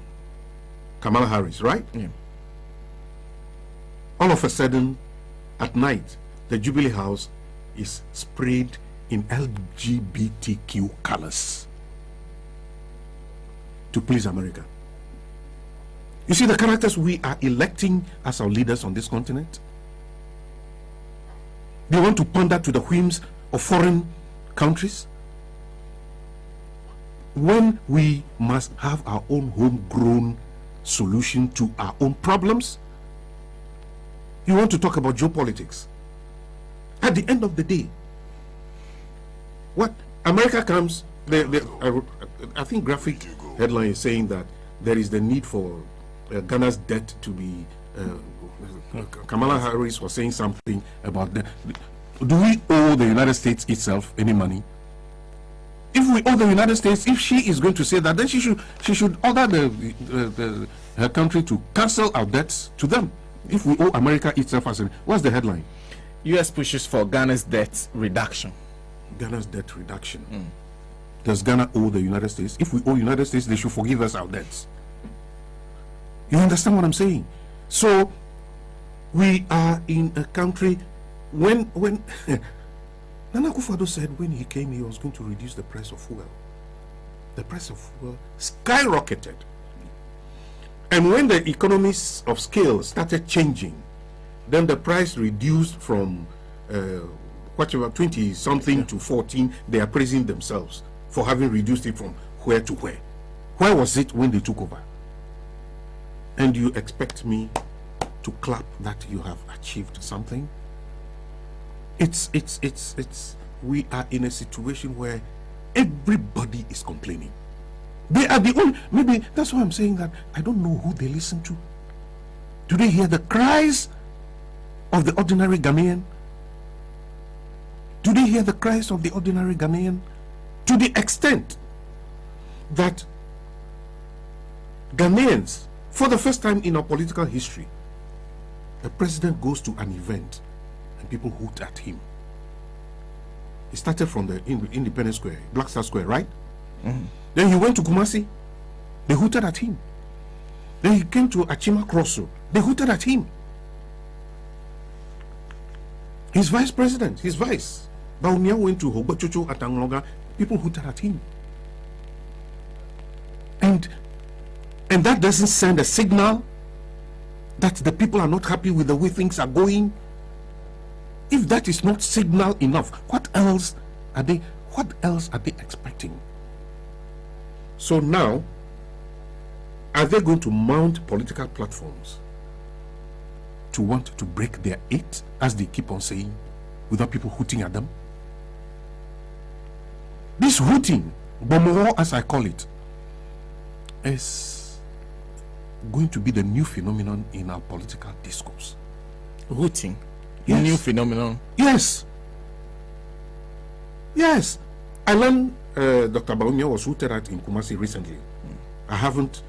Kamala Harris, right? Yeah. All of a sudden, at night, the Jubilee House is sprayed in LGBTQ colors to please America. You see the characters we are electing as our leaders on this continent? They want to pander to the whims of foreign countries when we must have our own homegrown solution to our own problems. You want to talk about geopolitics? At the end of the day, what America comes, I think graphic headline is saying that there is the need for Ghana's debt to be. Kamala Harris was saying something about that. Do we owe the United States itself any money? If we owe the United States, if she is going to say that, then she should order her country to cancel our debts to them. If we owe America itself as what's the headline? U.S. pushes for Ghana's debt reduction. Ghana's debt reduction. Does Ghana owe the United States? If we owe United States, they should forgive us our debts. You understand what I'm saying? So we are in a country when Nana Akufo-Addo said when he came he was going to reduce the price of fuel. The price of fuel skyrocketed. And when the economies of scale started changing, then the price reduced from 20 something to 14. They are praising themselves for having reduced it from where to where. Where was it when they took over? And you expect me to clap that you have achieved something? We are in a situation where everybody is complaining. They are the only, maybe that's why I'm saying that I don't know who they listen to. Do they hear the cries of the ordinary Ghanaian? Do they hear the cries of the ordinary Ghanaian? To the extent that Ghanaians, for the first time in our political history, the president goes to an event and people hoot at him. He started from the Independence Square, Black Star Square, right? Then he went to Kumasi. They hooted at him. Then he came to Achima Crosso. They hooted at him. His vice president, his vice, Baumia, went to Hogbachuchu at Anglonga. People hooted at him. And that doesn't send a signal that the people are not happy with the way things are going. If that is not signal enough, what else are they expecting? So now, are they going to mount political platforms to want to break their eight, as they keep on saying, without people hooting at them? This hooting, Bomoho as I call it, is going to be the new phenomenon in our political discourse. Hooting? Yes. New phenomenon? Yes. Yes. I learned Dr. Baumia was hooted at in Kumasi recently. I haven't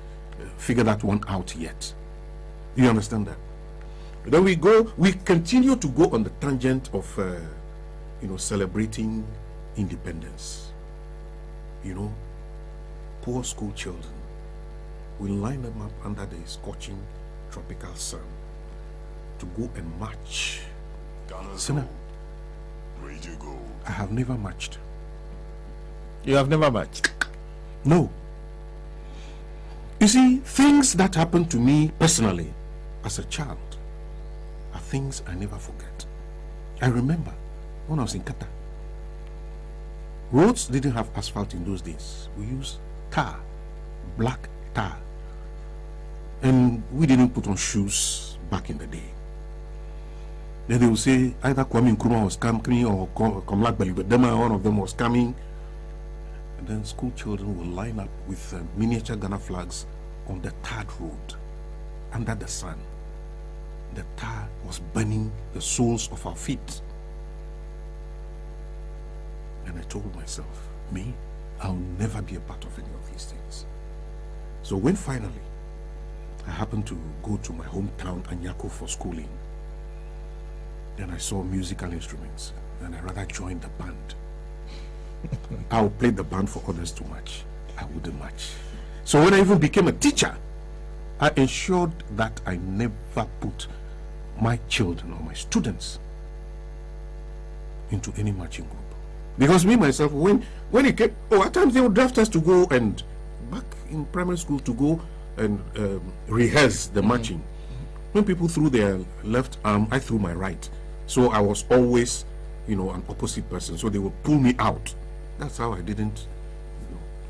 figured that one out yet. You understand that? Then we continue to go on the tangent of, celebrating independence. Poor school children. We line them up under the scorching tropical sun to go and march. Sinner, I have never marched. You have never marched? No. You see, things that happened to me personally as a child are things I never forget. I remember when I was in Qatar. Roads didn't have asphalt in those days. We used tar, black tar. And we didn't put on shoes back in the day. Then they would say either Kwame Nkrumah was coming or Komlak Belibedema, one of them was coming. And then school children will line up with miniature Ghana flags on the tarred road under the sun. The tar was burning the soles of our feet. And I told myself, me, I'll never be a part of any of these things. So when finally I happened to go to my hometown, Anyako, for schooling, then I saw musical instruments, and I rather joined the band. I would play the band for others to march. I wouldn't march. So when I even became a teacher, I ensured that I never put my children or my students into any marching group. Because me, myself, when it came, at times they would draft us to go and, back in primary school, to go and rehearse the marching. When people threw their left arm, I threw my right. So I was always, an opposite person. So they would pull me out. That's how I didn't.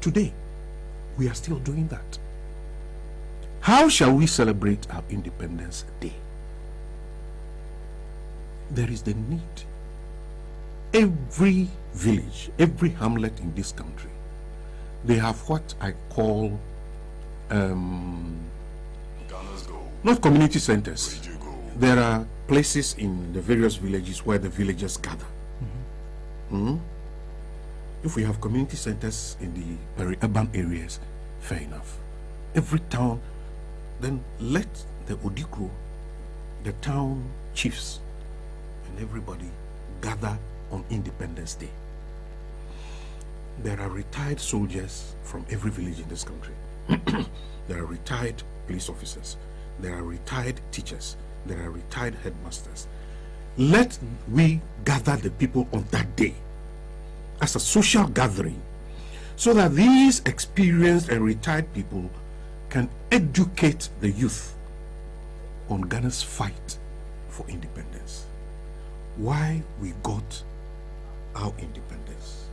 Today, we are still doing that. How shall we celebrate our Independence Day? There is the need. Every village, every hamlet in this country, they have what I call not community centers. There are places in the various villages where the villagers gather. If we have community centers in the peri-urban areas, fair enough. Every town, then let the Odikro, the town chiefs, and everybody gather on Independence Day. There are retired soldiers from every village in this country. There are retired police officers. There are retired teachers. There are retired headmasters. Let we gather the people on that day as a social gathering, so that these experienced and retired people can educate the youth on Ghana's fight for independence. Why we got our independence,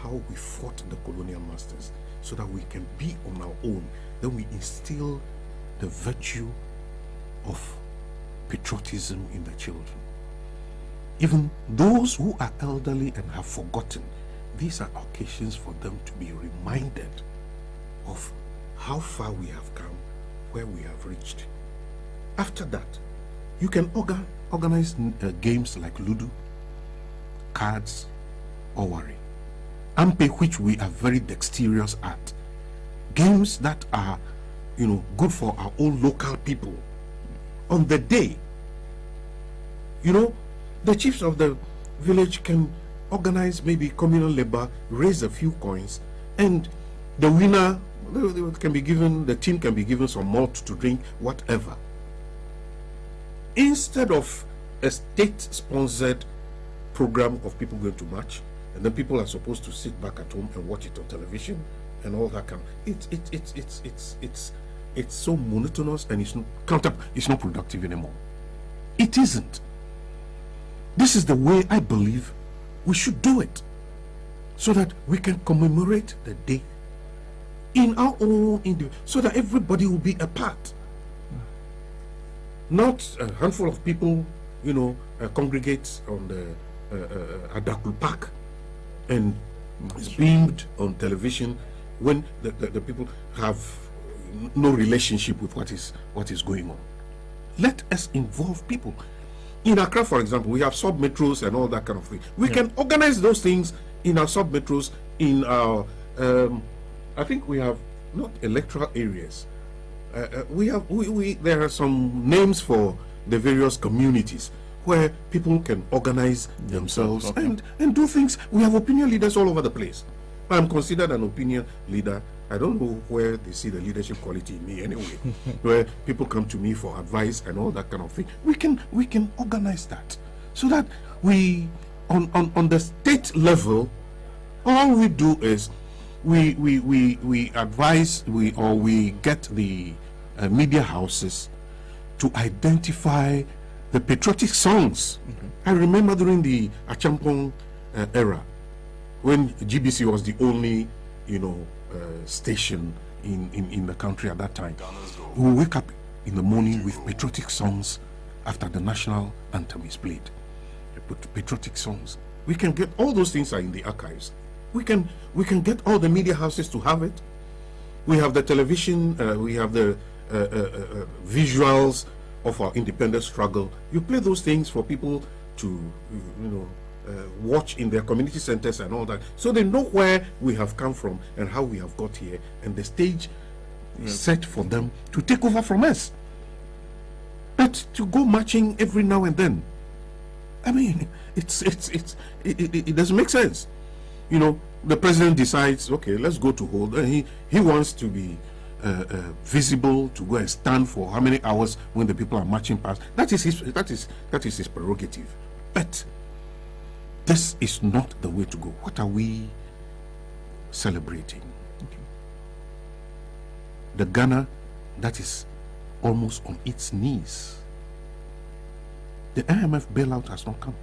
how we fought the colonial masters so that we can be on our own. Then we instill the virtue of patriotism in the children. Even those who are elderly and have forgotten, these are occasions for them to be reminded of how far we have come, where we have reached. After that, you can organize games like Ludo, cards, or Worry, Ampe, which we are very dexterous at. Games that are, good for our own local people. On the day, the chiefs of the village can organize maybe communal labor, raise a few coins, and the winner can be given, the team can be given some malt to drink, whatever. Instead of a state-sponsored program of people going to march, and then people are supposed to sit back at home and watch it on television and all that kind of, it's so monotonous, and it's not productive anymore. It isn't. This is the way I believe we should do it, so that we can commemorate the day in our own so that everybody will be a part. Not a handful of people, congregate on the Adaklu Park and it's beamed on television when the people have no relationship with what is going on. Let us involve people. In Accra, for example, we have sub-metros and all that kind of thing. We can organize those things in our sub-metros, in our, I think we have not electoral areas. There are some names for the various communities where people can organize themselves and do things. We have opinion leaders all over the place. I'm considered an opinion leader. I don't know where they see the leadership quality in me anyway, where people come to me for advice and all that kind of thing. We can organize that so that we, on the state level, all we do is we advise, we get the media houses to identify the patriotic songs. I remember during the Achampong era, when GBC was the only, station in the country at that time. We will wake up in the morning with patriotic songs after the national anthem is played. Patriotic songs. We can get all those things are in the archives. We can get all the media houses to have it. We have the television. We have the visuals of our independence struggle. You play those things for people to, watch in their community centers and all that, so they know where we have come from and how we have got here, and the stage is set for them to take over from us. But to go marching every now and then, I mean, it doesn't make sense. The president decides, okay, let's go to hold, and he wants to be visible, to go and stand for how many hours when the people are marching past. That is his prerogative. But this is not the way to go. What are we celebrating? The Ghana that is almost on its knees. The IMF bailout has not come.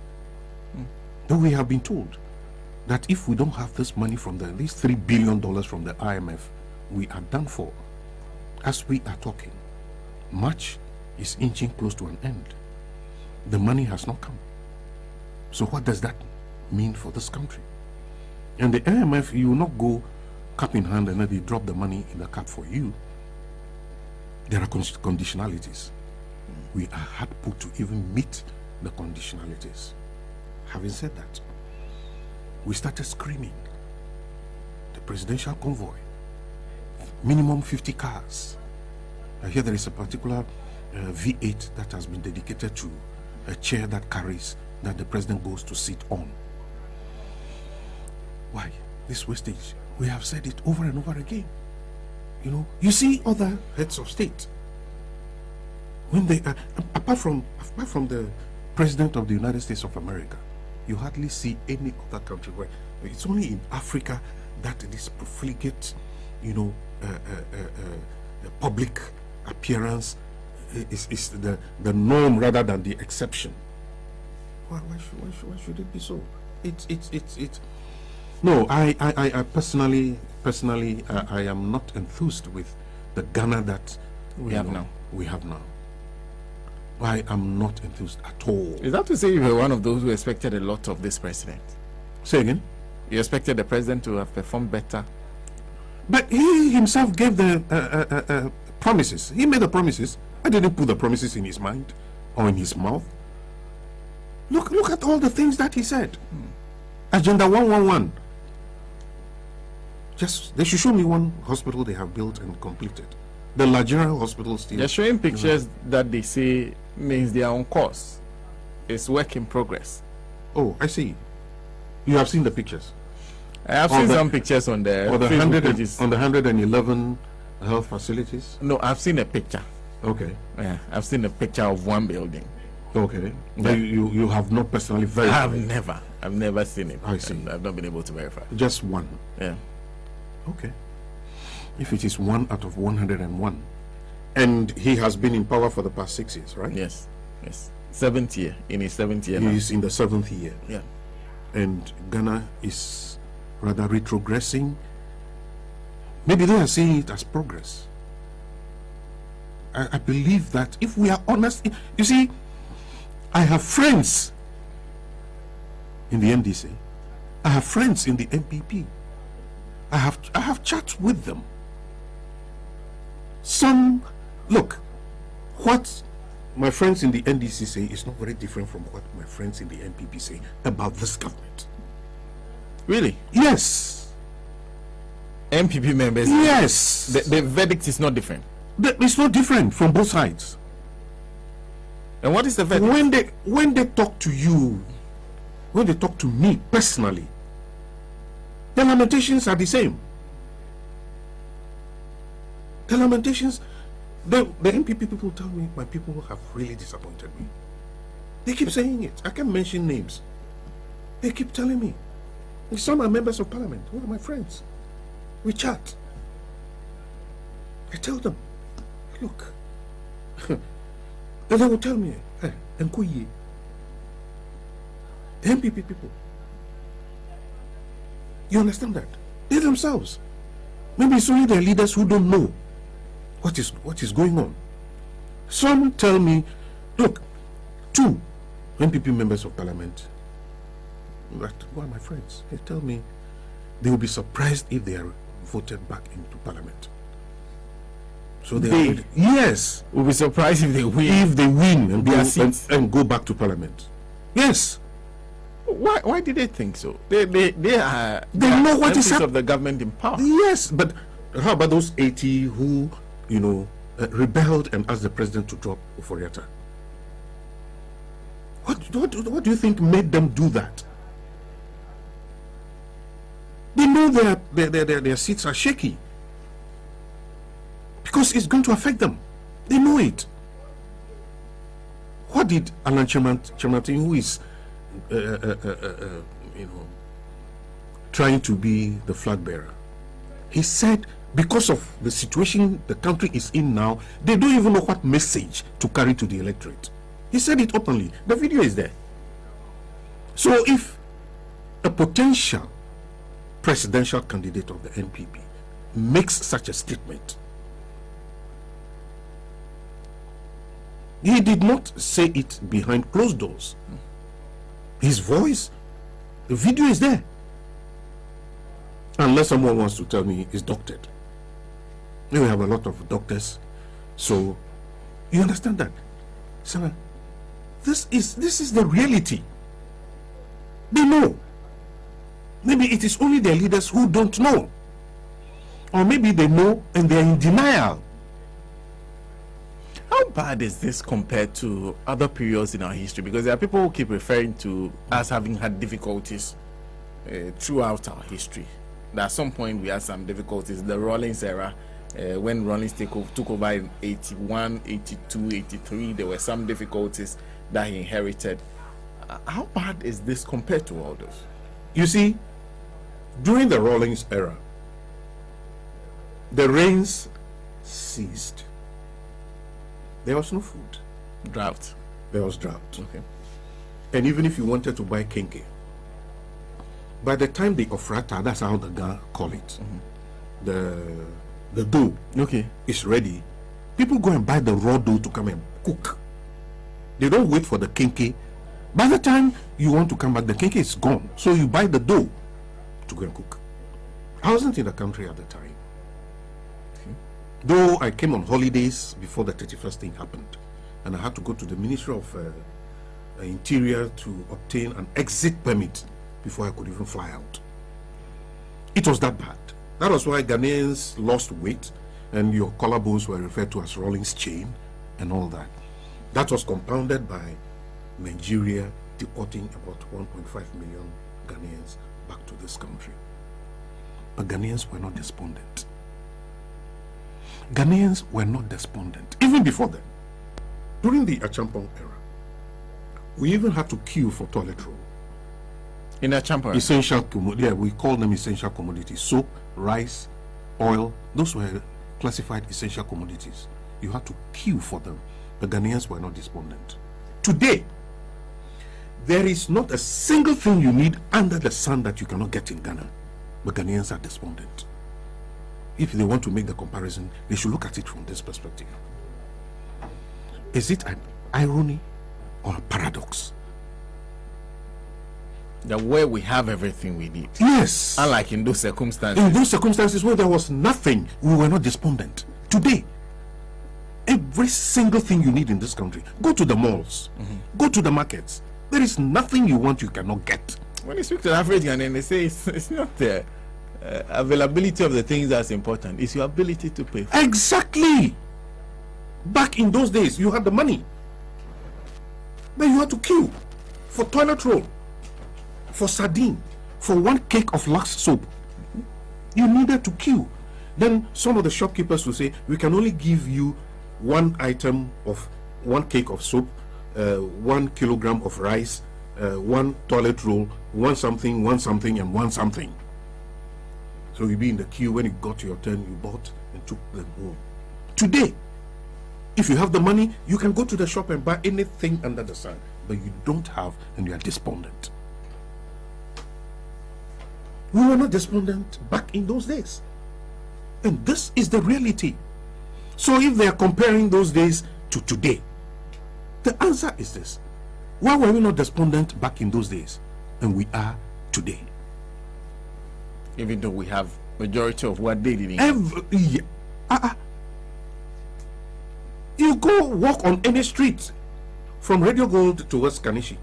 Though we have been told that if we don't have this money from these $3 billion from the IMF, we are done for. As we are talking, March is inching close to an end. The money has not come. So what does that mean for this country? And the IMF, you will not go cap in hand and then they drop the money in the cap for you. There are conditionalities. We are hard put to even meet the conditionalities. Having said that, we started screaming. The presidential convoy, minimum 50 cars. I hear there is a particular V8 that has been dedicated to a chair that the president goes to sit on. Why? This wastage. We have said it over and over again. You see other heads of state, when they are, apart from the president of the United States of America, you hardly see any other country where it's only in Africa that this profligate, public appearance is the norm rather than the exception. Why should it be so? No, I personally, I am not enthused with the Ghana that We have now. We have now. I am not enthused at all. Is that to say you were one of those who expected a lot of this president? Say again? You expected the president to have performed better? But he himself gave the promises. He made the promises. I didn't put the promises in his mind or in his mouth. Look at all the things that he said. Agenda 111. Just they should show me one hospital they have built and completed. The Nigerian hospital still. They're showing pictures that they say means they are on course. It's work in progress. Oh, I see. You have seen the pictures. I have On seen the- some pictures on the On the Facebook pages. on the 111 health facilities. No, I've seen a picture. Okay. Yeah, I've seen a picture of one building. Okay. Yeah. But you have not personally verified. I've never seen it. I see. I've not been able to verify. Just one. Yeah. Okay. If it is 1 out of 101, and he has been in power for the past 6 years, right? Yes. Yes. 7th year. In his 7th year He now. is in the 7th year, Yeah. and Ghana is rather retrogressing. Maybe they are seeing it as progress. I believe that if we are honest, you see, I have friends in the NDC. I have friends in the MPP. I have chats with them. Some look, what my friends in the NDC say is not very different from what my friends in the MPP say about this government. Really? Yes. MPP members. Yes. The verdict is not different. It's not different from both sides. And what is the verdict? When they talk to you, when they talk to me personally, the lamentations are the same. The lamentations, the MPP people tell me my people have really disappointed me. They keep saying it. I can't mention names. They keep telling me. And some are members of parliament. One of my friends. We chat. I tell them, look. And they will tell me, hey, Nkoye, the MPP people. You understand that? They themselves. Maybe it's only their leaders who don't know what is going on. Some tell me, look, 2 MPP members of parliament, that one of my friends, they tell me they will be surprised if they are voted back into parliament. So They? yes, We'll be surprised if they win. if they win and Their go, seats. and go back to parliament. Yes. Why did they think so? They are know what is MPs hap- of the government in power. Yes, but how about those 80 who, rebelled and asked the president to drop Oforiatta? What do you think made them do that? They know their seats are shaky because it's going to affect them. They know it. What did Alan Chemati, who is trying to be the flag bearer, he said because of the situation the country is in now, they don't even know what message to carry to the electorate. He said it openly. The video is there. So if a potential presidential candidate of the NPP makes such a statement, he did not say it behind closed doors. His voice, the video is there. Unless someone wants to tell me it's doctored. We have a lot of doctors, so you understand that. Sarah, this is the reality. They know. Maybe it is only their leaders who don't know. Or maybe they know and they are in denial. How bad is this compared to other periods in our history? Because there are people who keep referring to us having had difficulties throughout our history. That at some point we had some difficulties. The Rawlings era, when Rawlings took over in 81, 82, 83, there were some difficulties that he inherited. How bad is this compared to all those? You see, during the Rawlings era, the rains ceased. There was no food. Drought. There was drought. Okay. And even if you wanted to buy kenke, By the time the ofrata, that's how the Ga call it, the dough is ready, people go and buy the raw dough to come and cook. They don't wait for the kenke. By the time you want to come back, the kenke is gone. So you buy the dough to go and cook. I wasn't in the country at the time. Though I came on holidays before the 31st thing happened. And I had to go to the Ministry of Interior to obtain an exit permit before I could even fly out. It was that bad. That was why Ghanaians lost weight and your collarbones were referred to as Rollins chain and all that. That was compounded by Nigeria deporting about 1.5 million Ghanaians back to this country. But Ghanaians were not despondent. Ghanaians were not despondent. Even before then, during the Achampong era, we even had to queue for toilet roll. In Achampong? Essential commodities. Yeah, we call them essential commodities. Soap, rice, oil, those were classified essential commodities. You had to queue for them. The Ghanaians were not despondent. Today, there is not a single thing you need under the sun that you cannot get in Ghana. But Ghanaians are despondent. If they want to make the comparison, they should look at it from this perspective. Is it an irony or a paradox? That where we have everything we need. Yes. Unlike in those circumstances. In those circumstances where there was nothing, we were not despondent. Today, every single thing you need in this country, go to the malls, go to the markets. There is nothing you want you cannot get. When you speak to the average Ghanaian, they say it's not the availability of the things that's important. It's your ability to pay for. Exactly. Back in those days, you had the money. But you had to queue for toilet roll, for sardine, for one cake of Lux soap. You needed to queue. Then some of the shopkeepers will say, we can only give you one item of one cake of soap, 1 kilogram of rice, one toilet roll, one something, and one something. So you'd be in the queue. When it got to your turn, you bought and took them home. Today, if you have the money, you can go to the shop and buy anything under the sun. But you don't have, and you are despondent. We were not despondent back in those days. And this is the reality. So if they are comparing those days to today, the answer is this. Why were we not despondent back in those days? And we are today. Even though we have majority of what they didn't. You go walk on any street from Radio Gold to West Kanishi.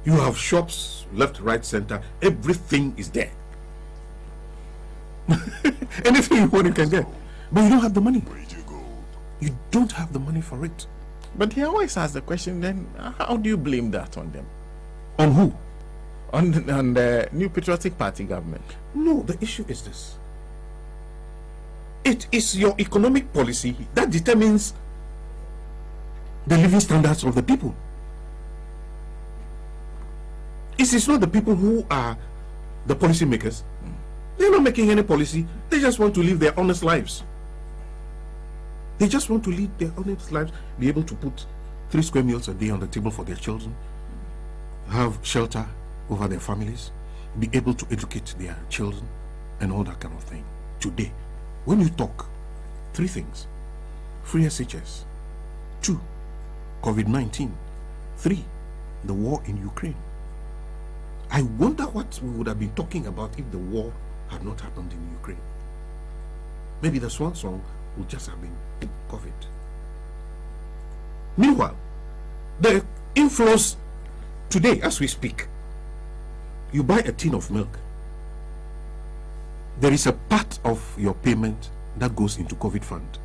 You have shops left, right, center. Everything is there. Anything you want, you can get. But you don't have the money. You don't have the money for it. But he always asks the question, then how do you blame that on them? On who? On the New Patriotic Party government. No, the issue is this. It is your economic policy that determines the living standards of the people. It is not the people who are the policy makers. They're not making any policy. They just want to live their honest lives. They just want to lead their honest lives, be able to put 3 square meals a day on the table for their children, have shelter over their families, be able to educate their children, and all that kind of thing. Today, when you talk, 3 things: free SHS, 2, COVID-19, 3, the war in Ukraine. I wonder what we would have been talking about if the war had not happened in Ukraine. Maybe the swan song would just have been COVID. Meanwhile, the inflows today, as we speak, you buy a tin of milk, there is a part of your payment that goes into COVID fund.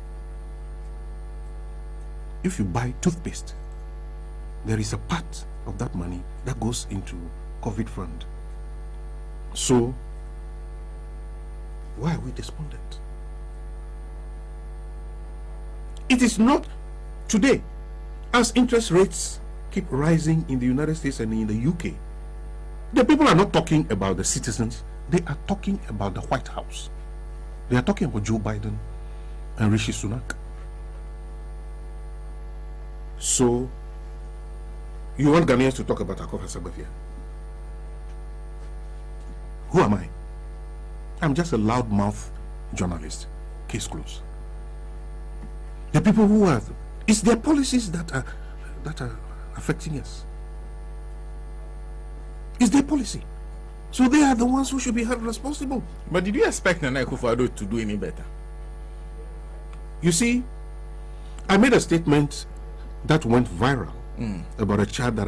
If you buy toothpaste, there is a part of that money that goes into COVID fund. So, why are we despondent? It is not today, as interest rates keep rising in the United States and in the UK. The people are not talking about the citizens, they are talking about the White House. They are talking about Joe Biden and Rishi Sunak. So, you want Ghanaians to talk about Akofa Segbefia? Who am I? I'm just a loudmouth journalist. Case closed. The people who are, it's their policies that are affecting us. It's their policy. So they are the ones who should be held responsible. But did you expect Nana Akufo-Addo to do any better? You see, I made a statement that went viral about a chat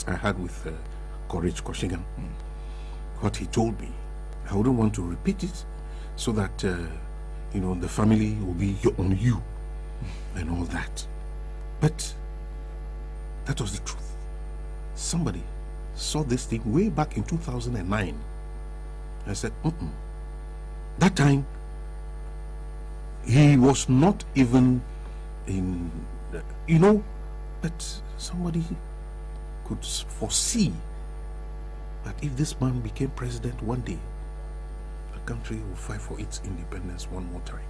I had with Courage Koshigan. What he told me, I wouldn't want to repeat it, so that the family will be on you and all that. But that was the truth. Somebody saw this thing way back in 2009. I said, that time he was not even in, but somebody could foresee that if this man became president one day, the country will fight for its independence one more time.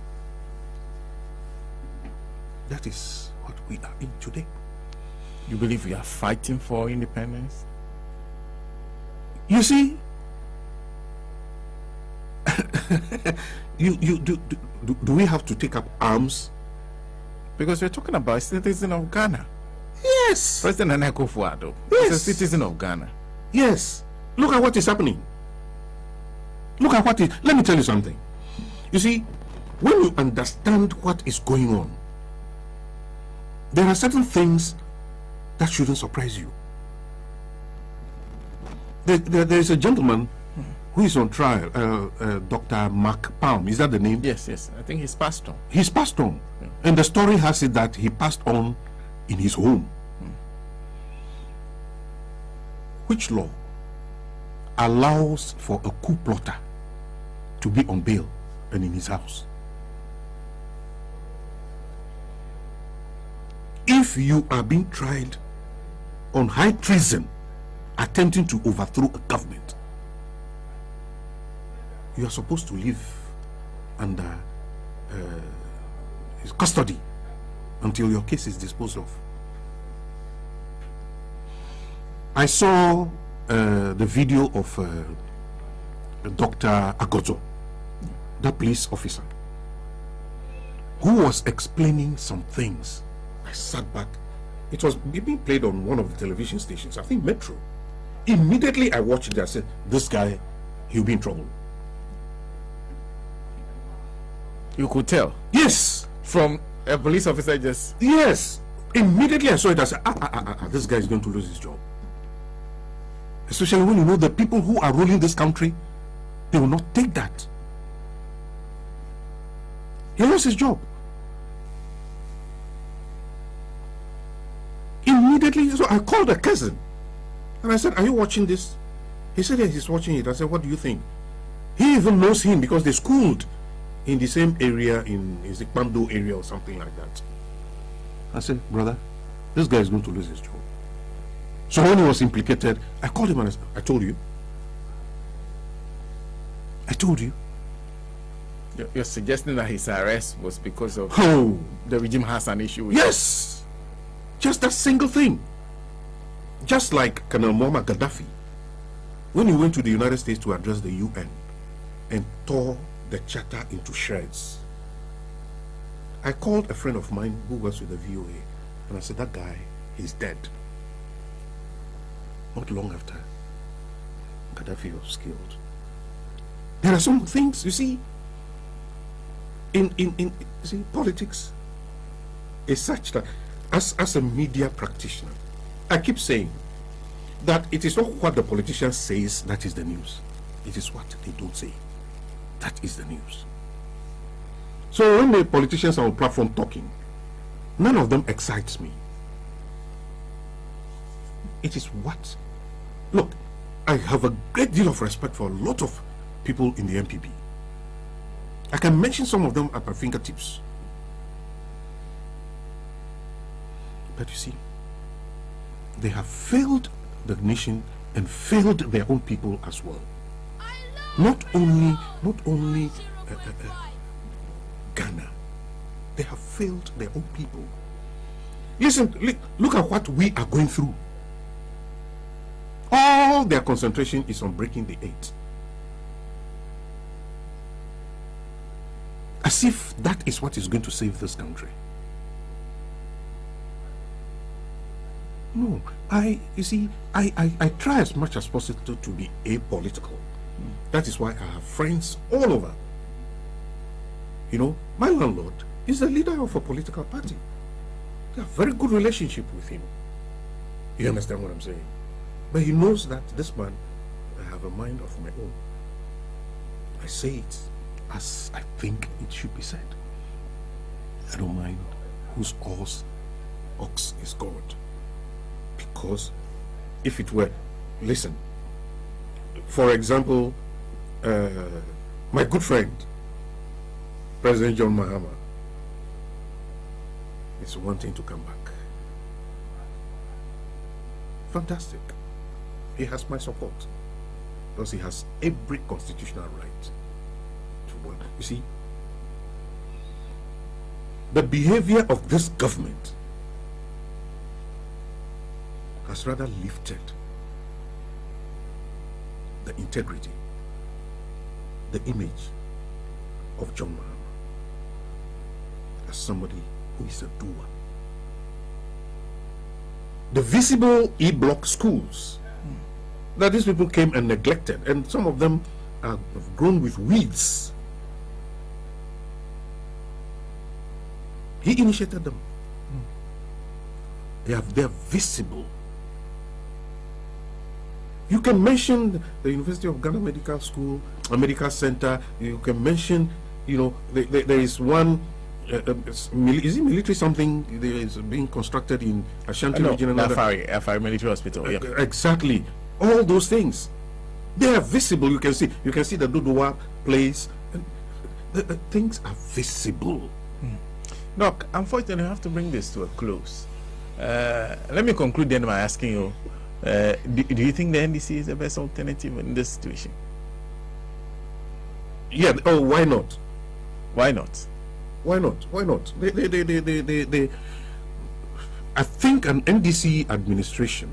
That is what we are in today. You believe we are fighting for independence? You see, do we have to take up arms? Because we're talking about a citizen of Ghana. Yes. President Nana Akufo-Addo Yes. is a citizen of Ghana. Yes. Look at what is happening. Let me tell you something. You see, when you understand what is going on, there are certain things that shouldn't surprise you. There is a gentleman who is on trial, Dr. Mark Palm. Is that the name? Yes. I think he's passed on. He's passed on. Yeah. And the story has it that he passed on in his home. Which law allows for a coup plotter to be on bail and in his house? If you are being tried on high treason, attempting to overthrow a government, you are supposed to live under his custody until your case is disposed of. I saw the video of Dr. Agozo, the police officer, who was explaining some things. I sat back. It was being played on one of the television stations, I think Metro. Immediately I watched it. I said, this guy, he'll be in trouble. You could tell? Yes. From a police officer just... Yes. Immediately I saw it. I said, this guy is going to lose his job. Especially when you know the people who are ruling this country, they will not take that. He lost his job. Immediately, so I called a cousin and I said, are you watching this? He said, yes, he's watching it. I said, what do you think? He even knows him because they schooled in the same area, in the Pando area or something like that. I said, brother, this guy is going to lose his job. So when he was implicated, I called him and I said, I told you. You're suggesting that his arrest was because of the regime has an issue with Yes. Just that single thing. Just like Colonel Muammar Gaddafi, when he went to the United States to address the UN and tore the charter into shreds. I called a friend of mine who works with the VOA and I said, that guy is dead. Not long after Gaddafi was killed. There are some things, you see, in politics is such that as a media practitioner, I keep saying that it is not what the politician says that is the news. It is what they don't say. That is the news. So when the politicians are on platform talking, none of them excites me. It is what? Look, I have a great deal of respect for a lot of people in the MPP. I can mention some of them at my fingertips. But you see, they have failed the nation and failed their own people as well. Not only Ghana, they have failed their own people. Listen, look at what we are going through. All their concentration is on breaking the eight. as if that is what is going to save this country. No, I try as much as possible to be apolitical. That is why I have friends all over. You know, my landlord is the leader of a political party. I have a very good relationship with him. You understand what I'm saying? But he knows that this man, I have a mind of my own. I say it as I think it should be said. I don't mind whose ox is God. Because if it were, listen, for example, my good friend, President John Mahama, is wanting to come back. Fantastic. He has my support because he has every constitutional right to work. You see, the behavior of this government has rather lifted the integrity, the image of John Mahama as somebody who is a doer. The visible E-block schools that these people came and neglected, and some of them have grown with weeds. He initiated them. They are visible. You can mention the University of Ghana Medical School, a medical center. You can mention, you know, there is one. Is it military something? There is being constructed in Ashanti region. Afari Military Hospital. Yeah. Exactly. All those things, they are visible. You can see the Dodowa place. The things are visible. Doc, unfortunately, I have to bring this to a close. Let me conclude then by asking you: do you think the NDC is the best alternative in this situation? Yeah. Oh, why not? Why not? Why not? Why not? I think an NDC administration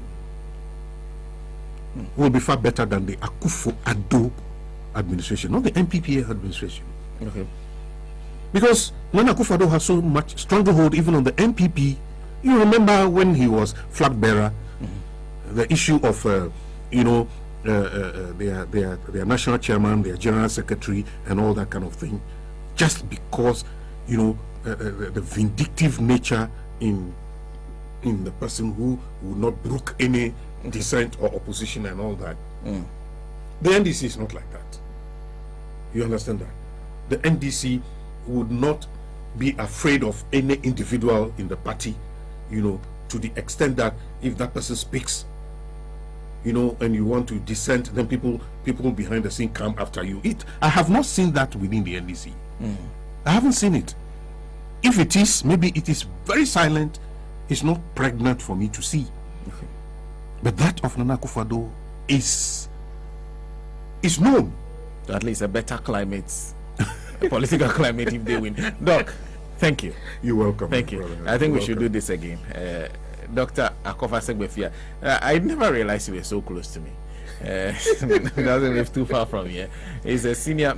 will be far better than the Akufo-Addo administration, not the NPPA administration. Okay. Because Nana Akufo-Addo has so much stronghold even on the NPP. You remember when he was flag bearer, the issue of their national chairman, their general secretary, and all that kind of thing, just because the vindictive nature in the person who would not brook any dissent or opposition and all that. The NDC is not like that. You understand that? The NDC would not be afraid of any individual in the party, to the extent that if that person speaks, and you want to dissent, then people behind the scene come after you. I have not seen that within the NDC. I haven't seen it. If it is, maybe it is very silent. It's not pregnant for me to see. Okay. But that of Nana Akufo-Addo is known. At least a better climate, a political climate if they win. Doc, thank you. You're welcome. Thank you. I think we should do this again. Dr. Akofa Segbefia, I never realized you were so close to me. Doesn't live too far from here. He's a senior